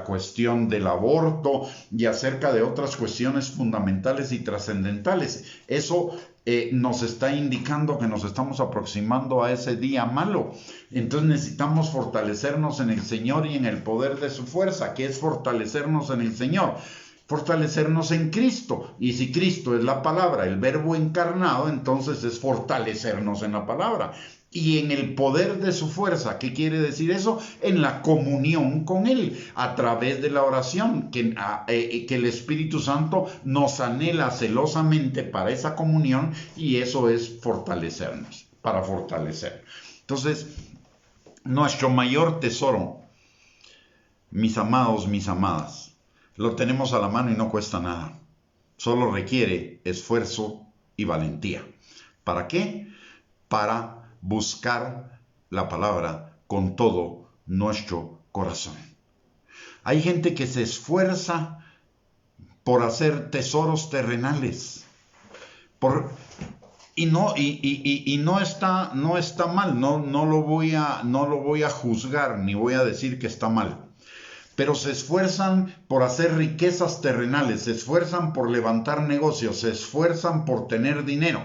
cuestión del aborto y acerca de otras cuestiones fundamentales y trascendentales. Eso nos está indicando que nos estamos aproximando a ese día malo. Entonces necesitamos fortalecernos en el Señor y en el poder de su fuerza. ¿Qué es fortalecernos en el Señor? Fortalecernos en Cristo. Y si Cristo es la palabra, el verbo encarnado, entonces es fortalecernos en la palabra. Y en el poder de su fuerza. ¿Qué quiere decir eso? En la comunión con Él, a través de la oración, que el Espíritu Santo nos anhela celosamente para esa comunión, y eso es fortalecernos. para fortalecer. Entonces, nuestro mayor tesoro, mis amados, mis amadas, lo tenemos a la mano y no cuesta nada. Solo requiere esfuerzo y valentía. ¿Para qué? Para buscar la palabra con todo nuestro corazón. Hay gente que se esfuerza por hacer tesoros terrenales. Y no está mal, no lo voy a juzgar, ni voy a decir que está mal. Pero se esfuerzan por hacer riquezas terrenales, se esfuerzan por levantar negocios, se esfuerzan por tener dinero,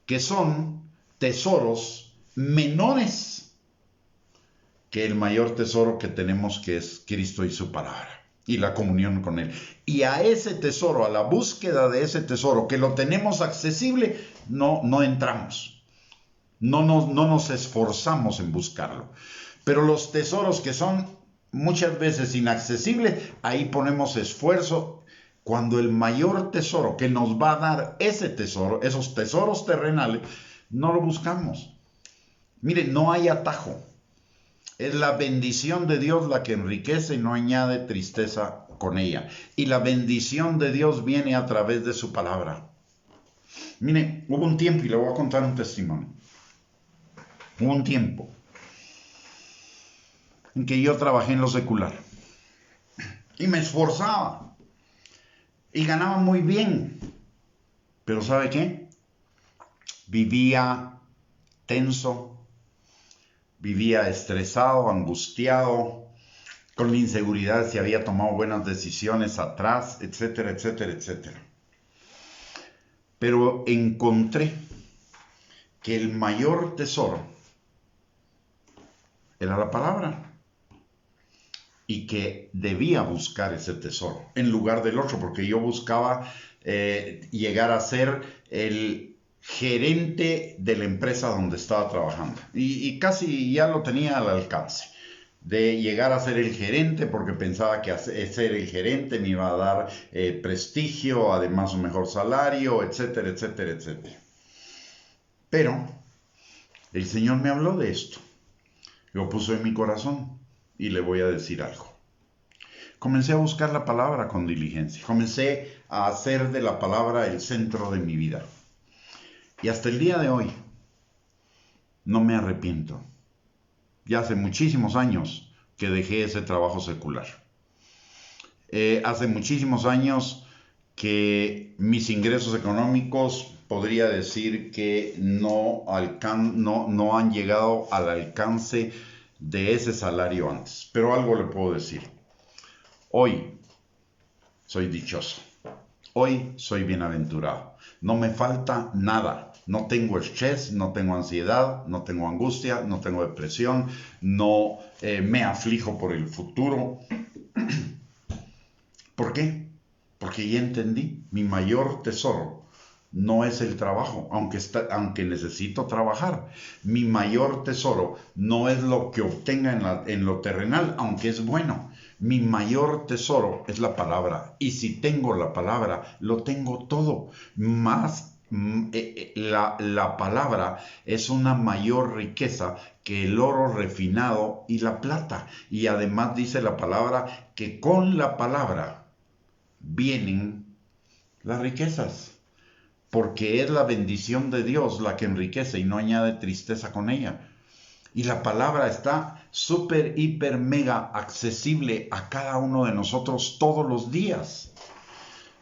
que son tesoros menores que el mayor tesoro que tenemos, que es Cristo y su palabra y la comunión con Él. Y a ese tesoro, a la búsqueda de ese tesoro, que lo tenemos accesible, no entramos. No nos esforzamos en buscarlo. Pero los tesoros que son muchas veces inaccesibles, ahí ponemos esfuerzo. Cuando el mayor tesoro que nos va a dar ese tesoro, esos tesoros terrenales, no lo buscamos. Mire, no hay atajo. Es la bendición de Dios la que enriquece y no añade tristeza con ella. Y la bendición de Dios viene a través de su palabra. Mire, hubo un tiempo, y le voy a contar un testimonio. Hubo un tiempo en que yo trabajé en lo secular. Y me esforzaba. Y ganaba muy bien. Pero ¿sabe qué? Vivía tenso. Vivía estresado, angustiado, con la inseguridad si había tomado buenas decisiones atrás, etcétera, etcétera, etcétera. Pero encontré que el mayor tesoro era la palabra y que debía buscar ese tesoro en lugar del otro, porque yo buscaba llegar a ser el gerente de la empresa donde estaba trabajando y casi ya lo tenía al alcance de llegar a ser el gerente, porque pensaba que ser el gerente me iba a dar prestigio, además un mejor salario, etcétera, etcétera, etcétera. Pero el Señor me habló de esto, lo puso en mi corazón y le voy a decir algo. Comencé a buscar la palabra con diligencia, comencé a hacer de la palabra el centro de mi vida. Y hasta el día de hoy no me arrepiento. Ya hace muchísimos años que dejé ese trabajo secular. Hace muchísimos años que mis ingresos económicos podría decir que no han llegado al alcance de ese salario antes. Pero algo le puedo decir. Hoy soy dichoso. Hoy soy bienaventurado. No me falta nada. No tengo estrés, no tengo ansiedad, no tengo angustia, no tengo depresión, no me aflijo por el futuro. ¿Por qué? Porque ya entendí, mi mayor tesoro no es el trabajo, aunque necesito trabajar. Mi mayor tesoro no es lo que obtenga en lo terrenal, aunque es bueno. Mi mayor tesoro es la palabra. Y si tengo la palabra, lo tengo todo. Más la palabra es una mayor riqueza que el oro refinado y la plata. Y además dice la palabra que con la palabra vienen las riquezas, porque es la bendición de Dios la que enriquece y no añade tristeza con ella. Y la palabra está súper, hiper, mega accesible a cada uno de nosotros todos los días.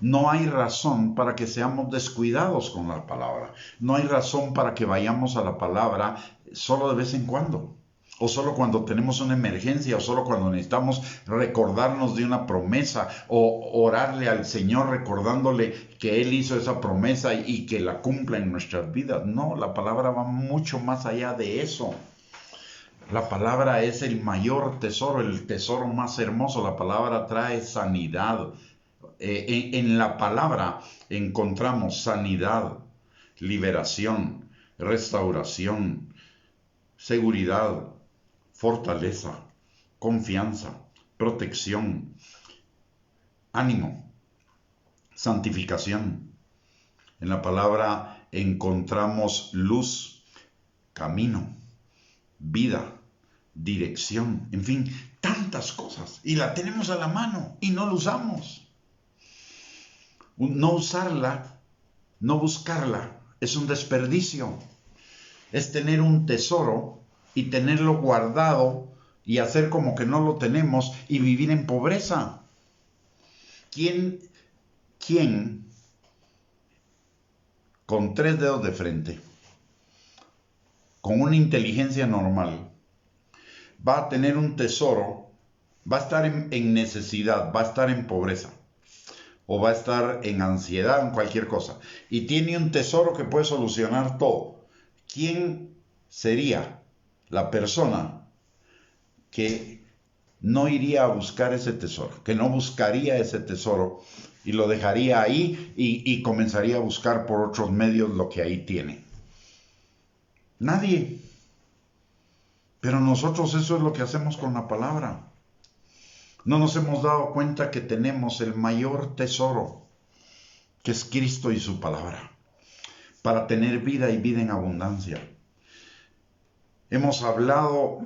No hay razón para que seamos descuidados con la palabra. No hay razón para que vayamos a la palabra solo de vez en cuando. O solo cuando tenemos una emergencia, o solo cuando necesitamos recordarnos de una promesa, o orarle al Señor recordándole que Él hizo esa promesa y que la cumpla en nuestras vidas. No, la palabra va mucho más allá de eso. La palabra es el mayor tesoro, el tesoro más hermoso. La palabra trae sanidad. En la palabra encontramos sanidad, liberación, restauración, seguridad, fortaleza, confianza, protección, ánimo, santificación. En la palabra encontramos luz, camino, vida, dirección, en fin, tantas cosas. Y la tenemos a la mano y no la usamos. No usarla, no buscarla, es un desperdicio. Es tener un tesoro y tenerlo guardado y hacer como que no lo tenemos y vivir en pobreza. ¿Quién con 3 dedos de frente, con una inteligencia normal, va a tener un tesoro, va a estar en necesidad, va a estar en pobreza, o va a estar en ansiedad, en cualquier cosa, y tiene un tesoro que puede solucionar todo? ¿Quién sería la persona que no iría a buscar ese tesoro, que no buscaría ese tesoro y lo dejaría ahí y comenzaría a buscar por otros medios lo que ahí tiene? Nadie. Pero nosotros eso es lo que hacemos con la palabra. No nos hemos dado cuenta que tenemos el mayor tesoro, que es Cristo y su palabra, para tener vida y vida en abundancia. Hemos hablado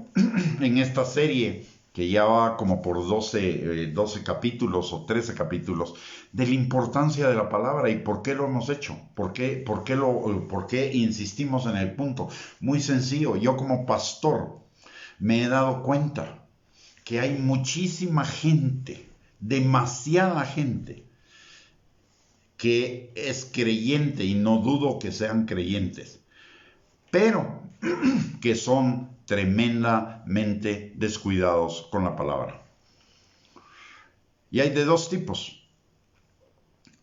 en esta serie, que ya va como por 12 capítulos o 13 capítulos, de la importancia de la palabra y por qué lo hemos hecho, por qué insistimos en el punto. Muy sencillo, yo como pastor me he dado cuenta que hay muchísima gente, demasiada gente, que es creyente y no dudo que sean creyentes, pero que son tremendamente descuidados con la palabra. Y hay de dos tipos.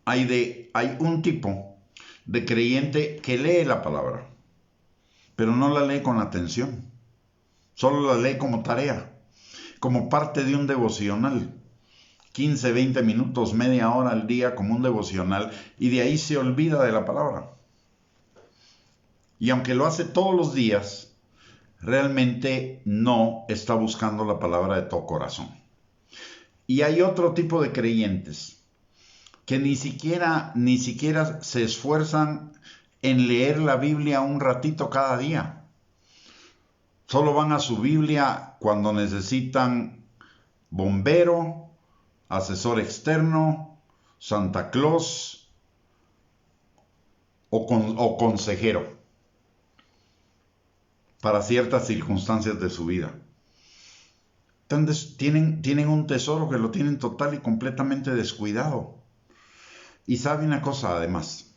Hay un tipo de creyente que lee la palabra, pero no la lee con atención. Solo la lee como tarea, como parte de un devocional. 15, 20 minutos, media hora al día como un devocional, y de ahí se olvida de la palabra. Y aunque lo hace todos los días, realmente no está buscando la palabra de todo corazón. Y hay otro tipo de creyentes que ni siquiera se esfuerzan en leer la Biblia un ratito cada día. Solo van a su Biblia cuando necesitan bombero, asesor externo, Santa Claus o consejero para ciertas circunstancias de su vida. Entonces, tienen un tesoro que lo tienen total y completamente descuidado. Y sabe una cosa además,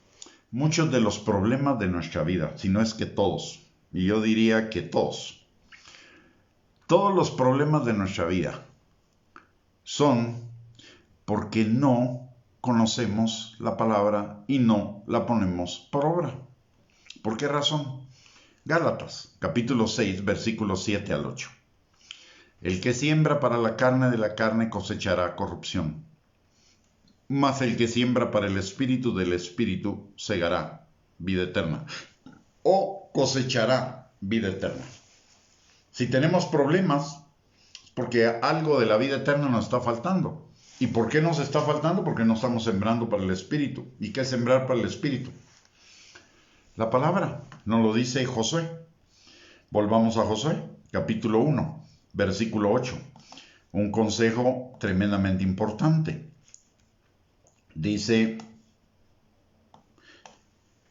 muchos de los problemas de nuestra vida, si no es que todos, y yo diría que todos los problemas de nuestra vida son porque no conocemos la palabra y no la ponemos por obra. ¿Por qué razón? Gálatas, capítulo 6, versículos 7 al 8. El que siembra para la carne de la carne cosechará corrupción, mas el que siembra para el espíritu del espíritu segará vida eterna, o cosechará vida eterna. Si tenemos problemas, es porque algo de la vida eterna nos está faltando. ¿Y por qué nos está faltando? Porque no estamos sembrando para el espíritu. ¿Y qué es sembrar para el espíritu? La palabra nos lo dice Josué. Volvamos a Josué, capítulo 1, versículo 8. Un consejo tremendamente importante. Dice: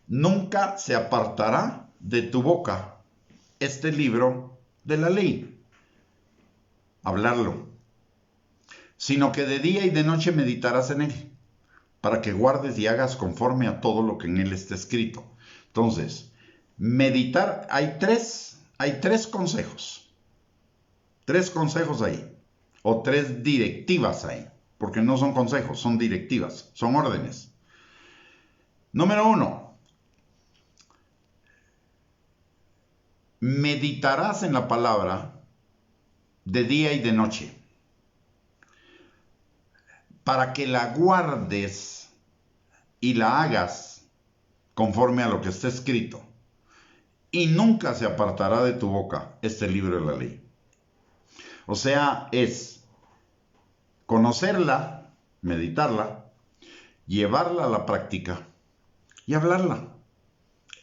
nunca se apartará de tu boca este libro de la ley, hablarlo, sino que de día y de noche meditarás en él, para que guardes y hagas conforme a todo lo que en él está escrito. Entonces, meditar, hay tres consejos. 3 consejos ahí, o 3 directivas ahí, porque no son consejos, son directivas, son órdenes. Número 1, meditarás en la palabra de día y de noche, para que la guardes y la hagas conforme a lo que está escrito, y nunca se apartará de tu boca este libro de la ley. O sea, es conocerla, meditarla, llevarla a la práctica y hablarla.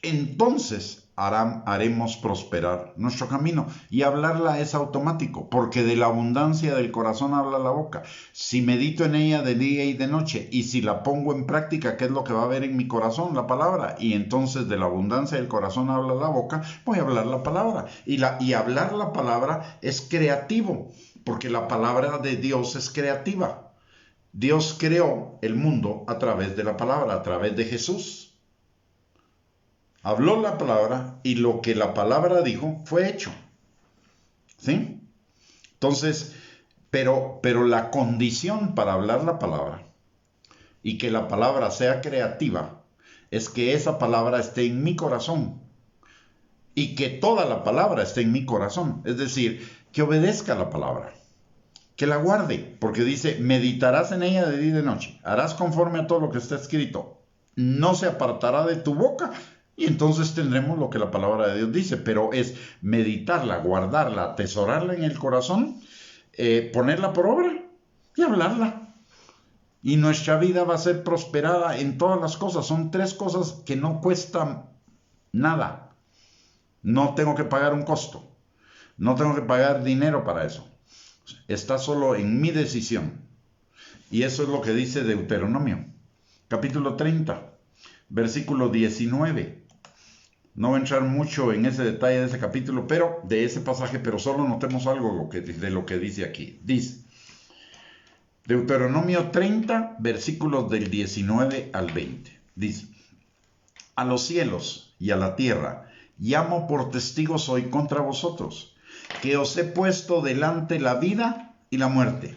entonces haremos prosperar nuestro camino. Y hablarla es automático, porque de la abundancia del corazón habla la boca. Si medito en ella de día y de noche, y si la pongo en práctica, ¿qué es lo que va a haber en mi corazón? La palabra. Y entonces de la abundancia del corazón habla la boca, voy a hablar la palabra. Y hablar la palabra es creativo, porque la palabra de Dios es creativa. Dios creó el mundo a través de la palabra, a través de Jesús. Habló la palabra y lo que la palabra dijo fue hecho. ¿Sí? Entonces, pero la condición para hablar la palabra y que la palabra sea creativa es que esa palabra esté en mi corazón y que toda la palabra esté en mi corazón. Es decir, que obedezca la palabra, que la guarde, porque dice, meditarás en ella de día y de noche, harás conforme a todo lo que está escrito, no se apartará de tu boca. Y entonces tendremos lo que la palabra de Dios dice, pero es meditarla, guardarla, atesorarla en el corazón, ponerla por obra y hablarla. Y nuestra vida va a ser prosperada en todas las cosas. Son 3 cosas que no cuestan nada. No tengo que pagar un costo. No tengo que pagar dinero para eso. Está solo en mi decisión. Y eso es lo que dice Deuteronomio, capítulo 30, versículo 19. No voy a entrar mucho en ese detalle de ese capítulo, pero de ese pasaje, pero solo notemos algo de lo que dice aquí. Dice, Deuteronomio 30, versículos del 19 al 20. Dice, a los cielos y a la tierra llamo por testigos hoy contra vosotros, que os he puesto delante la vida y la muerte,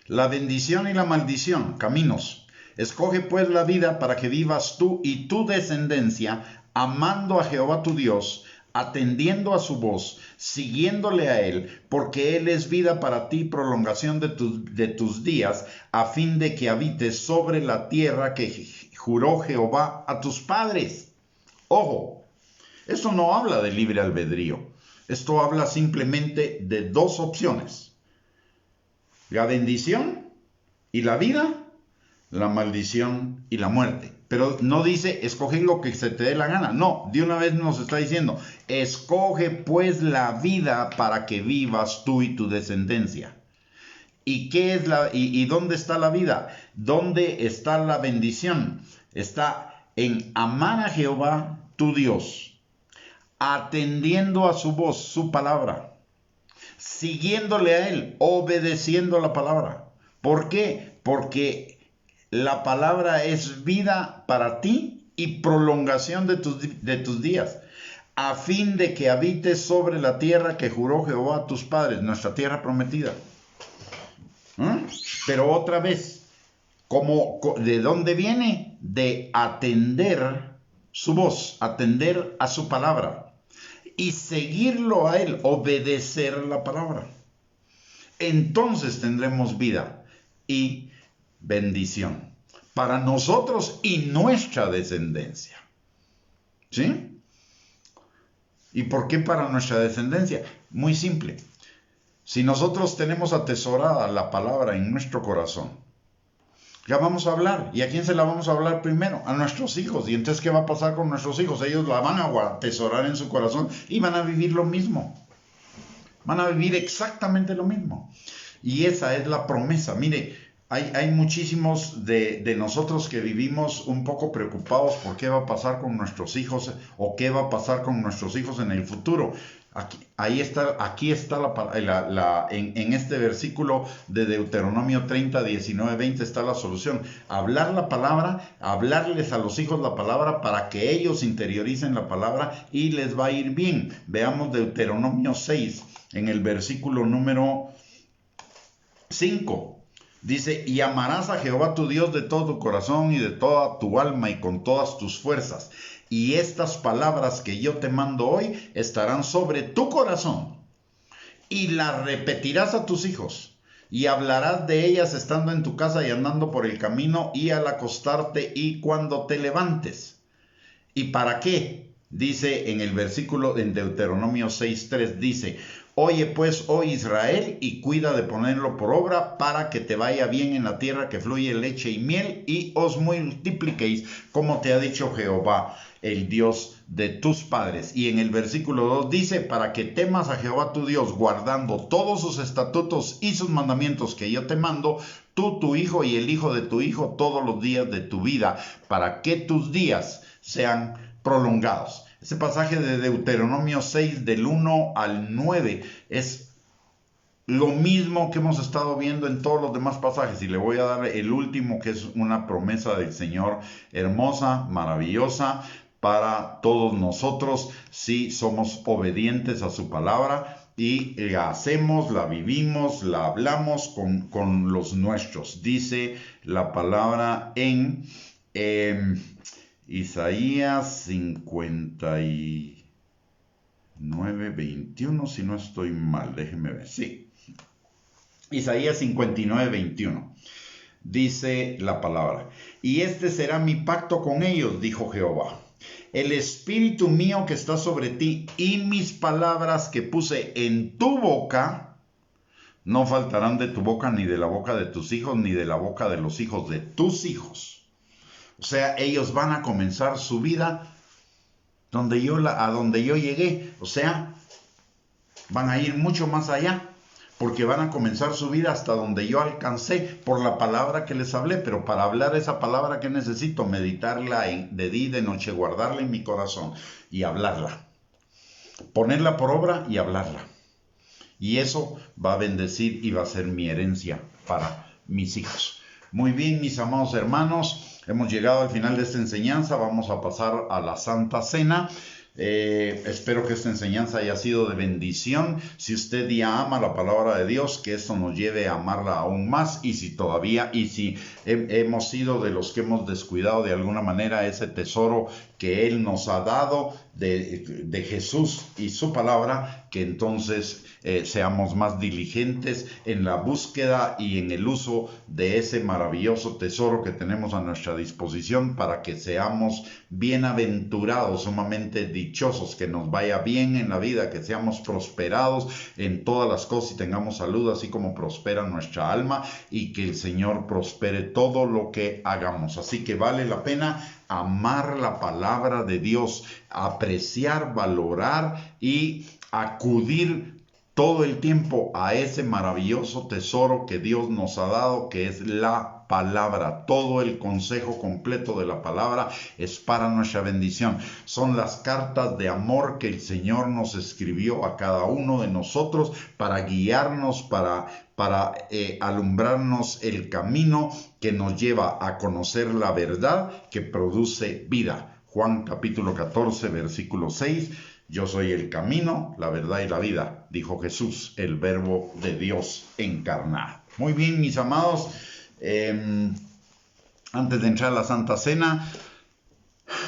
la bendición y la maldición, caminos. Escoge pues la vida para que vivas tú y tu descendencia, amando a Jehová tu Dios, atendiendo a su voz, siguiéndole a Él, porque Él es vida para ti, prolongación de tus días, a fin de que habites sobre la tierra que juró Jehová a tus padres. Ojo, esto no habla de libre albedrío, esto habla simplemente de 2 opciones: la bendición y la vida, la maldición y la muerte. Pero no dice, escoge lo que se te dé la gana. No, de una vez nos está diciendo, escoge pues la vida para que vivas tú y tu descendencia. ¿Y qué es y dónde está la vida? ¿Dónde está la bendición? Está en amar a Jehová tu Dios, atendiendo a su voz, su palabra, siguiéndole a Él, obedeciendo la palabra. ¿Por qué? Porque la palabra es vida para ti y prolongación de tus días, a fin de que habites sobre la tierra que juró Jehová a tus padres, nuestra tierra prometida. Pero otra vez, ¿de dónde viene? De atender su voz, atender a su palabra y seguirlo a Él, obedecer la palabra. Entonces tendremos vida y bendición para nosotros y nuestra descendencia. ¿Sí? ¿Y por qué para nuestra descendencia? Muy simple. Si nosotros tenemos atesorada la palabra en nuestro corazón, ya vamos a hablar. ¿Y a quién se la vamos a hablar primero? A nuestros hijos. ¿Y entonces qué va a pasar con nuestros hijos? Ellos la van a atesorar en su corazón y van a vivir lo mismo. Van a vivir exactamente lo mismo. Y esa es la promesa. Mire, hay muchísimos de nosotros que vivimos un poco preocupados por qué va a pasar con nuestros hijos o qué va a pasar con nuestros hijos en el futuro. Aquí está en este versículo de Deuteronomio 30, 19, 20 está la solución. Hablar la palabra, hablarles a los hijos la palabra para que ellos interioricen la palabra y les va a ir bien. Veamos Deuteronomio 6 en el versículo número 5. Dice, y amarás a Jehová tu Dios de todo tu corazón y de toda tu alma y con todas tus fuerzas. Y estas palabras que yo te mando hoy estarán sobre tu corazón. Y las repetirás a tus hijos. Y hablarás de ellas estando en tu casa y andando por el camino y al acostarte y cuando te levantes. ¿Y para qué? Dice en el versículo en Deuteronomio 6:3, dice, oye pues, oh Israel, y cuida de ponerlo por obra para que te vaya bien en la tierra que fluye leche y miel y os multipliquéis, como te ha dicho Jehová, el Dios de tus padres. Y en el versículo 2 dice, para que temas a Jehová tu Dios, guardando todos sus estatutos y sus mandamientos que yo te mando, tú, tu hijo y el hijo de tu hijo, todos los días de tu vida, para que tus días sean prolongados. Ese pasaje de Deuteronomio 6, del 1 al 9, es lo mismo que hemos estado viendo en todos los demás pasajes, y le voy a dar el último, que es una promesa del Señor hermosa, maravillosa para todos nosotros si somos obedientes a su palabra y la hacemos, la vivimos, la hablamos con los nuestros. Dice la palabra en Isaías 59:21, si no estoy mal, déjenme ver, sí. Isaías 59:21. Dice la palabra, y este será mi pacto con ellos, dijo Jehová. El espíritu mío que está sobre ti y mis palabras que puse en tu boca, no faltarán de tu boca, ni de la boca de tus hijos, ni de la boca de los hijos de tus hijos. O sea, ellos van a comenzar su vida a donde yo llegué. O sea, van a ir mucho más allá, porque van a comenzar su vida hasta donde yo alcancé por la palabra que les hablé. Pero para hablar esa palabra, ¿qué necesito? Meditarla de día y de noche, guardarla en mi corazón y hablarla. Ponerla por obra y hablarla. Y eso va a bendecir y va a ser mi herencia para mis hijos. Muy bien, mis amados hermanos, hemos llegado al final de esta enseñanza. Vamos a pasar a la Santa Cena. Espero que esta enseñanza haya sido de bendición. Si usted ya ama la palabra de Dios, que esto nos lleve a amarla aún más. Y si hemos sido de los que hemos descuidado de alguna manera ese tesoro que Él nos ha dado de Jesús y su palabra, que entonces seamos más diligentes en la búsqueda y en el uso de ese maravilloso tesoro que tenemos a nuestra disposición, para que seamos bienaventurados, sumamente dichosos, que nos vaya bien en la vida, que seamos prosperados en todas las cosas y tengamos salud, así como prospera nuestra alma, y que el Señor prospere todo lo que hagamos. Así que vale la pena amar la palabra de Dios, apreciar, valorar y acudir todo el tiempo a ese maravilloso tesoro que Dios nos ha dado, que es la palabra. Todo el consejo completo de la palabra es para nuestra bendición. Son las cartas de amor que el Señor nos escribió a cada uno de nosotros para guiarnos, para alumbrarnos el camino que nos lleva a conocer la verdad que produce vida. Juan capítulo 14, versículo 6. Yo soy el camino, la verdad y la vida, dijo Jesús, el verbo de Dios encarnado. Muy bien, mis amados, antes de entrar a la Santa Cena,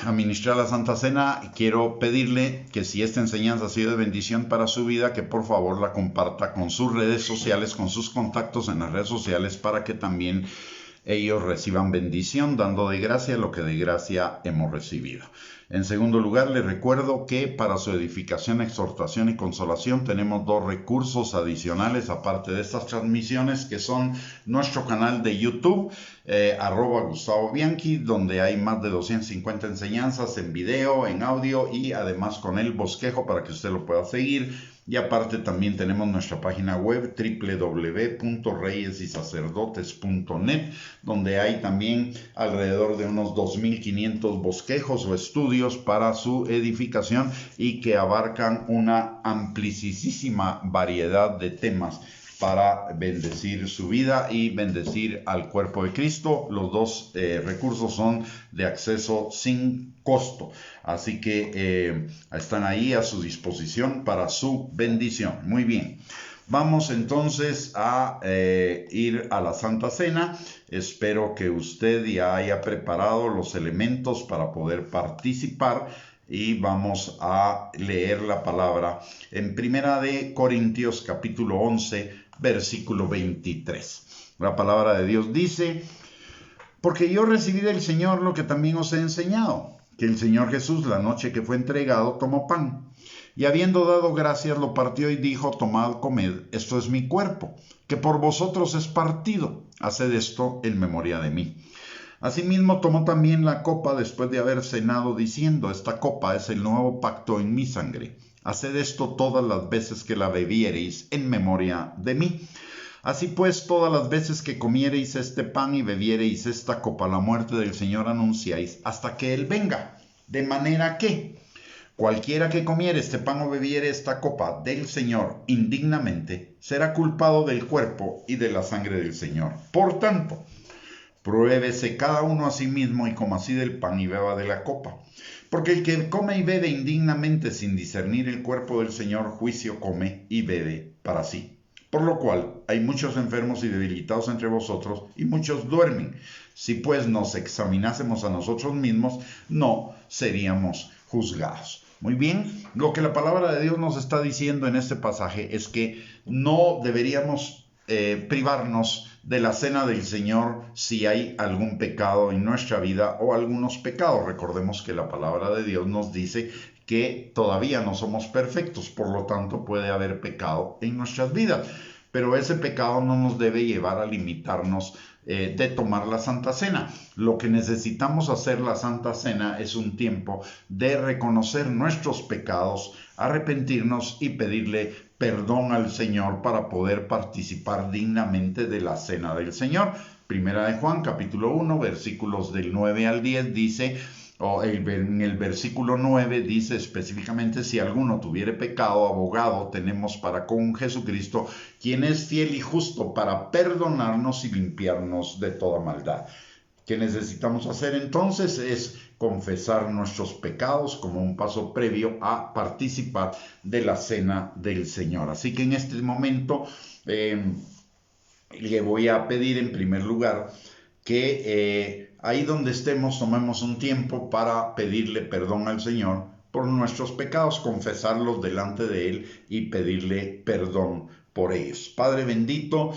a ministrar la Santa Cena, quiero pedirle que si esta enseñanza ha sido de bendición para su vida, que por favor la comparta con sus redes sociales, con sus contactos en las redes sociales, para que también ellos reciban bendición, dando de gracia lo que de gracia hemos recibido. En segundo lugar, les recuerdo que para su edificación, exhortación y consolación tenemos 2 recursos adicionales, aparte de estas transmisiones, que son nuestro canal de YouTube, @Gustavo Bianchi, donde hay más de 250 enseñanzas en video, en audio y además con el bosquejo para que usted lo pueda seguir. Y aparte también tenemos nuestra página web www.reyesysacerdotes.net, donde hay también alrededor de unos 2.500 bosquejos o estudios para su edificación y que abarcan una amplísima variedad de temas para bendecir su vida y bendecir al cuerpo de Cristo. Los 2 recursos son de acceso sin costo, así que están ahí a su disposición para su bendición. Muy bien, vamos entonces a ir a la Santa Cena. Espero que usted ya haya preparado los elementos para poder participar. Y vamos a leer la palabra en Primera de Corintios capítulo 11, versículo 23. La palabra de Dios dice: porque yo recibí del Señor lo que también os he enseñado, que el Señor Jesús, la noche que fue entregado, tomó pan, y habiendo dado gracias, lo partió y dijo: tomad, comed, esto es mi cuerpo, que por vosotros es partido. Haced esto en memoria de mí. Asimismo tomó también la copa después de haber cenado, diciendo: esta copa es el nuevo pacto en mi sangre. Haced esto todas las veces que la bebiereis en memoria de mí. Así pues, todas las veces que comiereis este pan y bebiereis esta copa, la muerte del Señor anunciáis hasta que Él venga. De manera que cualquiera que comiere este pan o bebiere esta copa del Señor indignamente, será culpado del cuerpo y de la sangre del Señor. Por tanto, pruébese cada uno a sí mismo y coma así del pan y beba de la copa. Porque el que come y bebe indignamente sin discernir el cuerpo del Señor, juicio come y bebe para sí. Por lo cual hay muchos enfermos y debilitados entre vosotros, y muchos duermen. Si pues nos examinásemos a nosotros mismos, no seríamos juzgados. Muy bien, lo que la palabra de Dios nos está diciendo en este pasaje es que no deberíamos privarnos de la cena del Señor si hay algún pecado en nuestra vida o algunos pecados. Recordemos que la palabra de Dios nos dice que todavía no somos perfectos, por lo tanto puede haber pecado en nuestras vidas, pero ese pecado no nos debe llevar a limitarnos de tomar la Santa Cena. Lo que necesitamos hacer la Santa Cena es un tiempo de reconocer nuestros pecados, arrepentirnos y pedirle perdón al Señor para poder participar dignamente de la Cena del Señor. Primera de Juan, capítulo 1, versículos del 9 al 10 dice, en el versículo 9 dice específicamente: si alguno tuviere pecado, abogado tenemos para con Jesucristo, quien es fiel y justo para perdonarnos y limpiarnos de toda maldad. ¿Qué necesitamos hacer entonces? Es confesar nuestros pecados como un paso previo a participar de la cena del Señor. Así que en este momento le voy a pedir en primer lugar que ahí donde estemos tomemos un tiempo para pedirle perdón al Señor por nuestros pecados, confesarlos delante de Él y pedirle perdón por ellos. Padre bendito,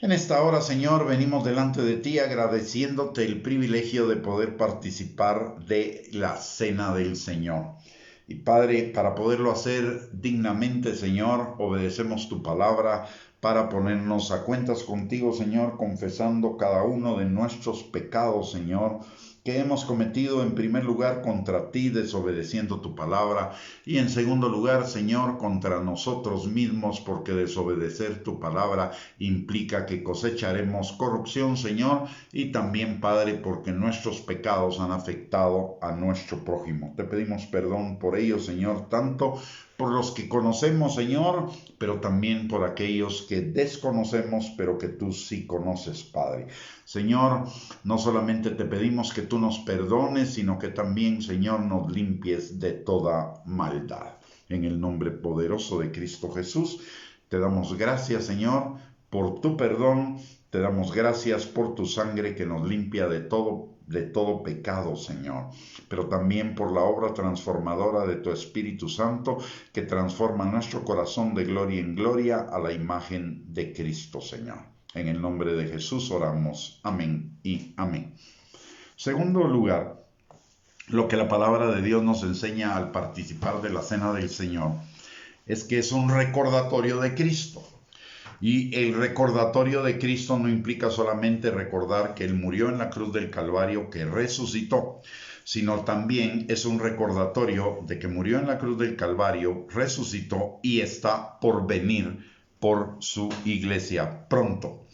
en esta hora, Señor, venimos delante de ti agradeciéndote el privilegio de poder participar de la cena del Señor. Y Padre, para poderlo hacer dignamente, Señor, obedecemos tu palabra para ponernos a cuentas contigo, Señor, confesando cada uno de nuestros pecados, Señor, que hemos cometido en primer lugar contra ti, desobedeciendo tu palabra, y en segundo lugar, Señor, contra nosotros mismos, porque desobedecer tu palabra implica que cosecharemos corrupción, Señor, y también, Padre, porque nuestros pecados han afectado a nuestro prójimo. Te pedimos perdón por ello, Señor, tanto por los que conocemos, Señor, pero también por aquellos que desconocemos, pero que tú sí conoces, Padre. Señor, no solamente te pedimos que tú nos perdones, sino que también, Señor, nos limpies de toda maldad. En el nombre poderoso de Cristo Jesús, te damos gracias, Señor, por tu perdón. Te damos gracias por tu sangre que nos limpia de todo pecado, Señor, pero también por la obra transformadora de tu Espíritu Santo que transforma nuestro corazón de gloria en gloria a la imagen de Cristo, Señor. En el nombre de Jesús oramos. Amén y amén. Segundo lugar, lo que la palabra de Dios nos enseña al participar de la cena del Señor es que es un recordatorio de Cristo. Y el recordatorio de Cristo no implica solamente recordar que Él murió en la cruz del Calvario, que resucitó, sino también es un recordatorio de que murió en la cruz del Calvario, resucitó y está por venir por su iglesia pronto.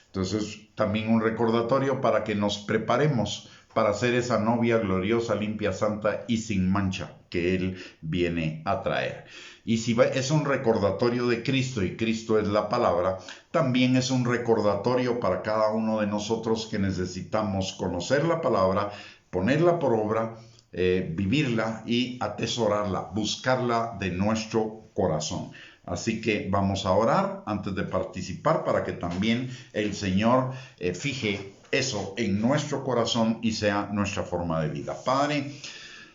Entonces, también un recordatorio para que nos preparemos para ser esa novia gloriosa, limpia, santa y sin mancha que Él viene a traer. Y si es un recordatorio de Cristo y Cristo es la palabra, también es un recordatorio para cada uno de nosotros que necesitamos conocer la palabra, ponerla por obra, vivirla y atesorarla, buscarla de nuestro corazón. Así que vamos a orar antes de participar para que también el Señor fije eso en nuestro corazón y sea nuestra forma de vida. Padre,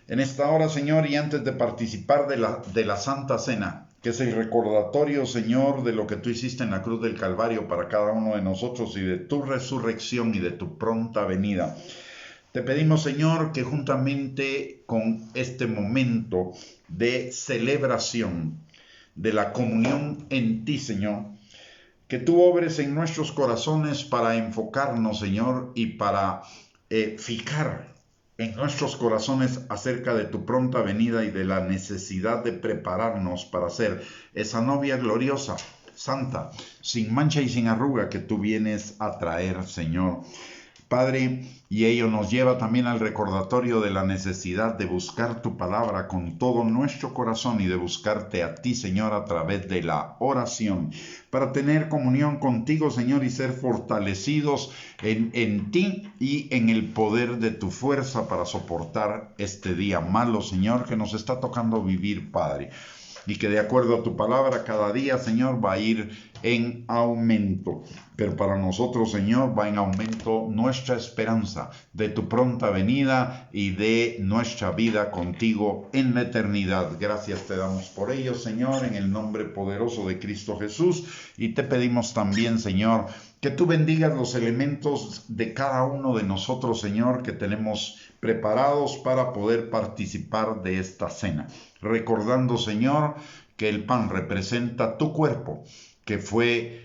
en esta hora, Señor, y antes de participar de la Santa Cena, que es el recordatorio, Señor, de lo que tú hiciste en la cruz del Calvario para cada uno de nosotros y de tu resurrección y de tu pronta venida, te pedimos, Señor, que juntamente con este momento de celebración de la comunión en ti, Señor, que tú obres en nuestros corazones para enfocarnos, Señor, y para fijar en nuestros corazones acerca de tu pronta venida y de la necesidad de prepararnos para ser esa novia gloriosa, santa, sin mancha y sin arruga que tú vienes a traer, Señor. Padre, y ello nos lleva también al recordatorio de la necesidad de buscar tu palabra con todo nuestro corazón y de buscarte a ti, Señor, a través de la oración, para tener comunión contigo, Señor, y ser fortalecidos en ti y en el poder de tu fuerza para soportar este día malo, Señor, que nos está tocando vivir, Padre. Y que de acuerdo a tu palabra, cada día, Señor, va a ir en aumento. Pero para nosotros, Señor, va en aumento nuestra esperanza de tu pronta venida y de nuestra vida contigo en la eternidad. Gracias te damos por ello, Señor, en el nombre poderoso de Cristo Jesús. Y te pedimos también, Señor, que tú bendigas los elementos de cada uno de nosotros, Señor, que tenemos preparados para poder participar de esta cena. Recordando, Señor, que el pan representa tu cuerpo, que fue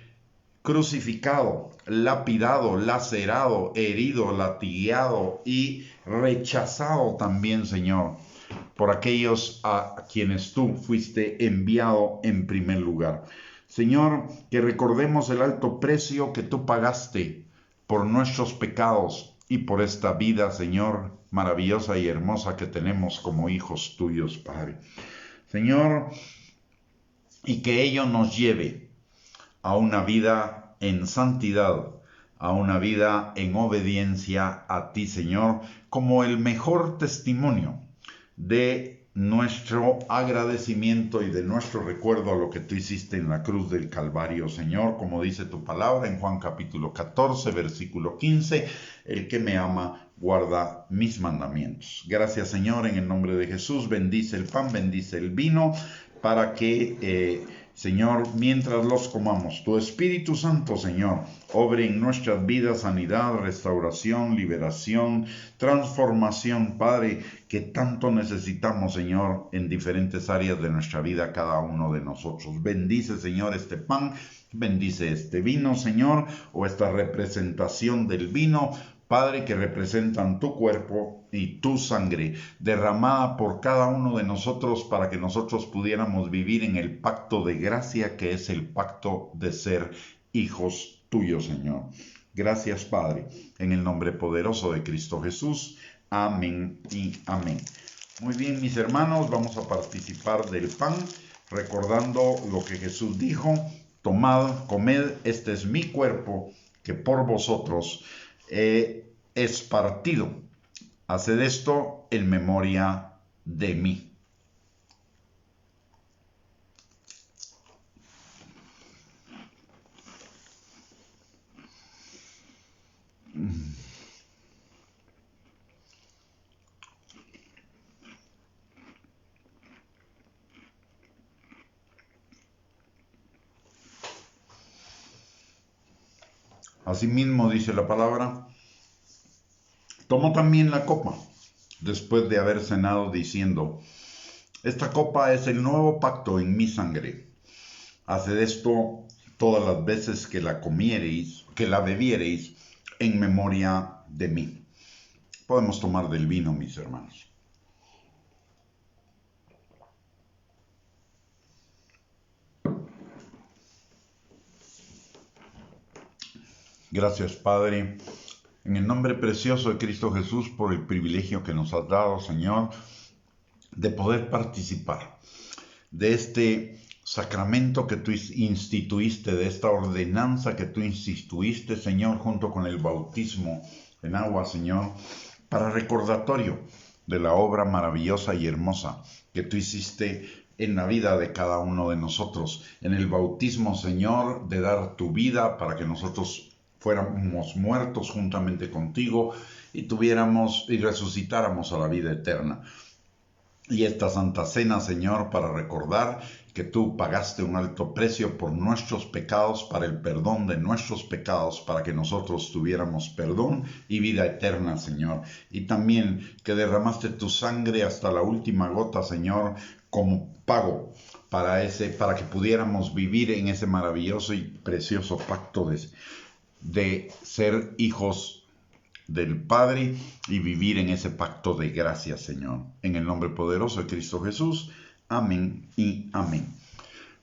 crucificado, lapidado, lacerado, herido, latigueado y rechazado también, Señor, por aquellos a quienes tú fuiste enviado en primer lugar. Señor, que recordemos el alto precio que tú pagaste por nuestros pecados y por esta vida, Señor, maravillosa y hermosa que tenemos como hijos tuyos, Padre. Señor, y que ello nos lleve a una vida en santidad, a una vida en obediencia a ti, Señor, como el mejor testimonio de nuestro agradecimiento y de nuestro recuerdo a lo que tú hiciste en la cruz del Calvario, Señor, como dice tu palabra en Juan capítulo 14, versículo 15, el que me ama guarda mis mandamientos. Gracias, Señor, en el nombre de Jesús, bendice el pan, bendice el vino, para que, Señor, mientras los comamos, tu Espíritu Santo, Señor, obre en nuestras vidas sanidad, restauración, liberación, transformación, Padre, que tanto necesitamos, Señor, en diferentes áreas de nuestra vida, cada uno de nosotros. Bendice, Señor, este pan, bendice este vino, Señor, o esta representación del vino, Padre, que representan tu cuerpo y tu sangre, derramada por cada uno de nosotros para que nosotros pudiéramos vivir en el pacto de gracia, que es el pacto de ser hijos tuyos, Señor. Gracias, Padre, en el nombre poderoso de Cristo Jesús. Amén y amén. Muy bien, mis hermanos, vamos a participar del pan, recordando lo que Jesús dijo: tomad, comed, este es mi cuerpo, que por vosotros es partido. Haced esto en memoria de mí. Asimismo dice la palabra: tomó también la copa, después de haber cenado, diciendo: esta copa es el nuevo pacto en mi sangre. Haced esto todas las veces que la comiereis, que la bebiereis, en memoria de mí. Podemos tomar del vino, mis hermanos. Gracias, Padre, en el nombre precioso de Cristo Jesús, por el privilegio que nos has dado, Señor, de poder participar de este sacramento que tú instituiste, de esta ordenanza que tú instituiste, Señor, junto con el bautismo en agua, Señor, para recordatorio de la obra maravillosa y hermosa que tú hiciste en la vida de cada uno de nosotros. En el bautismo, Señor, de dar tu vida para que nosotros fuéramos muertos juntamente contigo y tuviéramos y resucitáramos a la vida eterna. Y esta Santa Cena, Señor, para recordar que tú pagaste un alto precio por nuestros pecados, para el perdón de nuestros pecados, para que nosotros tuviéramos perdón y vida eterna, Señor. Y también que derramaste tu sangre hasta la última gota, Señor, como pago para que pudiéramos vivir en ese maravilloso y precioso pacto de ser hijos del Padre y vivir en ese pacto de gracia, Señor. En el nombre poderoso de Cristo Jesús. Amén y amén.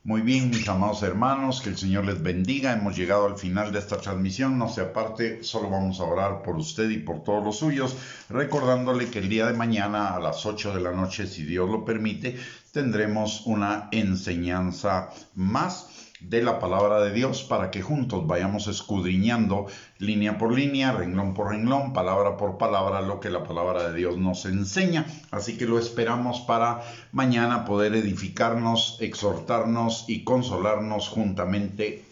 Muy bien, mis amados hermanos, que el Señor les bendiga. Hemos llegado al final de esta transmisión. No se aparte, solo vamos a orar por usted y por todos los suyos, recordándole que el día de mañana a las 8 de la noche, si Dios lo permite, tendremos una enseñanza más de la palabra de Dios para que juntos vayamos escudriñando línea por línea, renglón por renglón, palabra por palabra, lo que la palabra de Dios nos enseña. Así que lo esperamos para mañana poder edificarnos, exhortarnos y consolarnos juntamente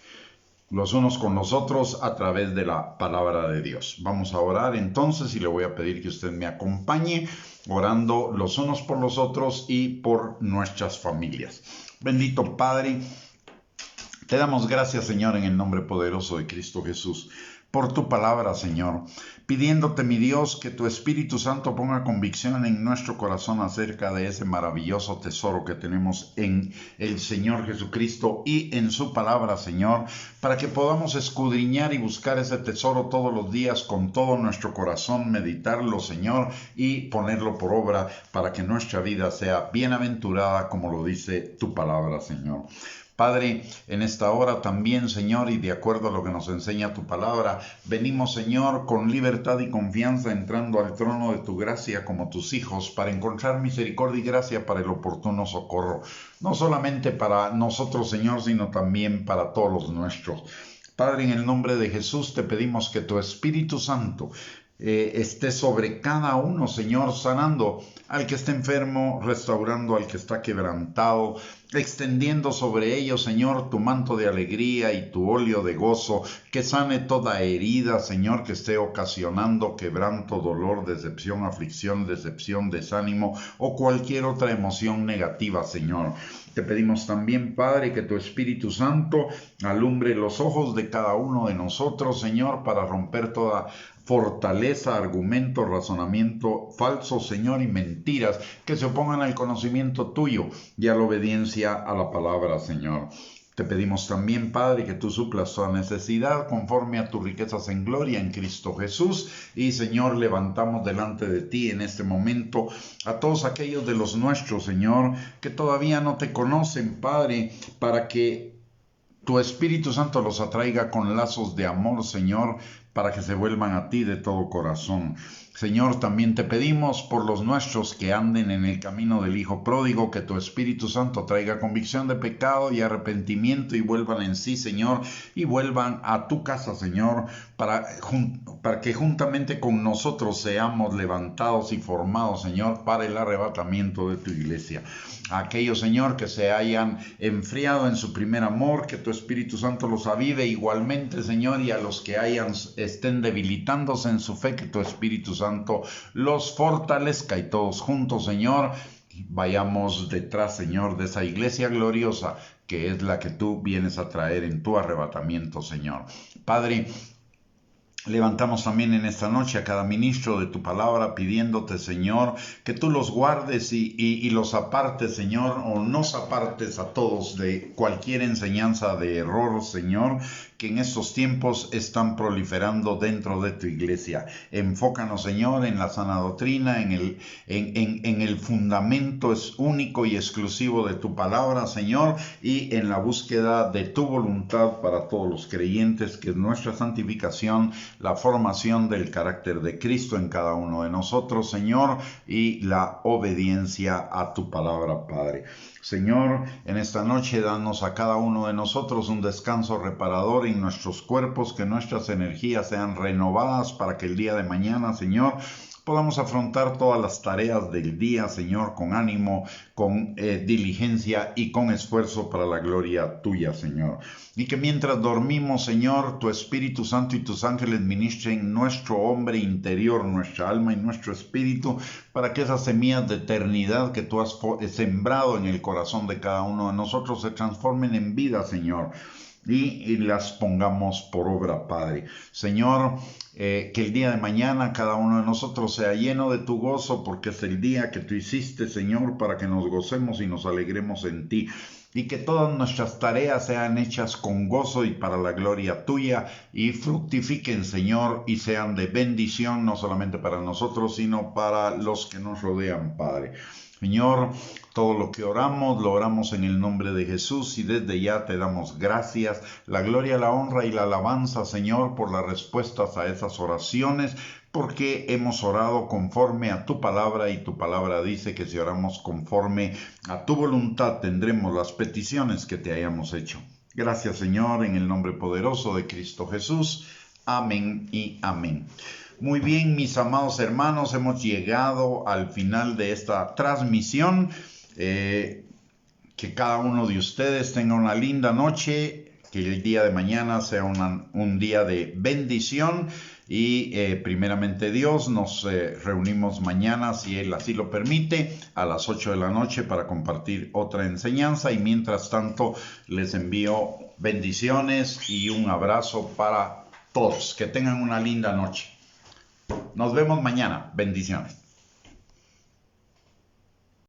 los unos con los otros a través de la palabra de Dios. Vamos a orar entonces y le voy a pedir que usted me acompañe orando los unos por los otros y por nuestras familias. Bendito Padre, te damos gracias, Señor, en el nombre poderoso de Cristo Jesús, por tu palabra, Señor, pidiéndote, mi Dios, que tu Espíritu Santo ponga convicción en nuestro corazón acerca de ese maravilloso tesoro que tenemos en el Señor Jesucristo y en su palabra, Señor, para que podamos escudriñar y buscar ese tesoro todos los días con todo nuestro corazón, meditarlo, Señor, y ponerlo por obra para que nuestra vida sea bienaventurada, como lo dice tu palabra, Señor. Padre, en esta hora también, Señor, y de acuerdo a lo que nos enseña tu palabra, venimos, Señor, con libertad y confianza entrando al trono de tu gracia como tus hijos para encontrar misericordia y gracia para el oportuno socorro. No solamente para nosotros, Señor, sino también para todos los nuestros. Padre, en el nombre de Jesús te pedimos que tu Espíritu Santo esté sobre cada uno, Señor, sanando al que está enfermo, restaurando al que está quebrantado, extendiendo sobre ellos, Señor, tu manto de alegría y tu óleo de gozo, que sane toda herida, Señor, que esté ocasionando quebranto, dolor, decepción, aflicción, decepción, desánimo o cualquier otra emoción negativa, Señor. Te pedimos también, Padre, que tu Espíritu Santo alumbre los ojos de cada uno de nosotros, Señor, para romper toda fortaleza, argumento, razonamiento falso, Señor, y mentiras que se opongan al conocimiento tuyo y a la obediencia a la palabra, Señor. Te pedimos también, Padre, que tú suplas toda necesidad conforme a tus riquezas en gloria en Cristo Jesús. Y, Señor, levantamos delante de ti en este momento a todos aquellos de los nuestros, Señor, que todavía no te conocen, Padre, para que tu Espíritu Santo los atraiga con lazos de amor, Señor, para que se vuelvan a ti de todo corazón. Señor, también te pedimos por los nuestros que anden en el camino del Hijo Pródigo, que tu Espíritu Santo traiga convicción de pecado y arrepentimiento y vuelvan en sí, Señor, y vuelvan a tu casa, Señor, para que juntamente con nosotros seamos levantados y formados, Señor, para el arrebatamiento de tu iglesia. A aquellos, Señor, que se hayan enfriado en su primer amor, que tu Espíritu Santo los avive igualmente, Señor, y a los que estén debilitándose en su fe, que tu Espíritu Santo los fortalezca y todos juntos, Señor, vayamos detrás, Señor, de esa iglesia gloriosa que es la que tú vienes a traer en tu arrebatamiento, Señor. Padre, levantamos también en esta noche a cada ministro de tu palabra pidiéndote, Señor, que tú los guardes y los apartes, Señor, o nos apartes a todos de cualquier enseñanza de error, Señor, que en estos tiempos están proliferando dentro de tu iglesia. Enfócanos, Señor, en la sana doctrina, en el fundamento es único y exclusivo de tu palabra, Señor, y en la búsqueda de tu voluntad para todos los creyentes, que es nuestra santificación, la formación del carácter de Cristo en cada uno de nosotros, Señor, y la obediencia a tu palabra, Padre. Señor, en esta noche danos a cada uno de nosotros un descanso reparador en nuestros cuerpos, que nuestras energías sean renovadas para que el día de mañana, Señor, podamos afrontar todas las tareas del día, Señor, con ánimo, con diligencia y con esfuerzo para la gloria tuya, Señor. Y que mientras dormimos, Señor, tu Espíritu Santo y tus ángeles ministren nuestro hombre interior, nuestra alma y nuestro espíritu, para que esas semillas de eternidad que tú has sembrado en el corazón de cada uno de nosotros se transformen en vida, Señor, y las pongamos por obra, Padre. Señor, que el día de mañana cada uno de nosotros sea lleno de tu gozo, porque es el día que tú hiciste, Señor, para que nos gocemos y nos alegremos en ti. y que todas nuestras tareas sean hechas con gozo y para la gloria tuya y fructifiquen, Señor, y sean de bendición no solamente para nosotros, sino para los que nos rodean, Padre. Señor, todo lo que oramos, lo oramos en el nombre de Jesús y desde ya te damos gracias, la gloria, la honra y la alabanza, Señor, por las respuestas a esas oraciones, porque hemos orado conforme a tu palabra y tu palabra dice que si oramos conforme a tu voluntad tendremos las peticiones que te hayamos hecho. Gracias, Señor, en el nombre poderoso de Cristo Jesús. Amén y amén. Muy bien, mis amados hermanos, hemos llegado al final de esta transmisión. Que cada uno de ustedes tenga una linda noche, que el día de mañana sea un día de bendición y primeramente Dios, nos reunimos mañana, si Él así lo permite, a las 8 de la noche para compartir otra enseñanza y mientras tanto les envío bendiciones y un abrazo para todos. Que tengan una linda noche. Nos vemos mañana. Bendiciones.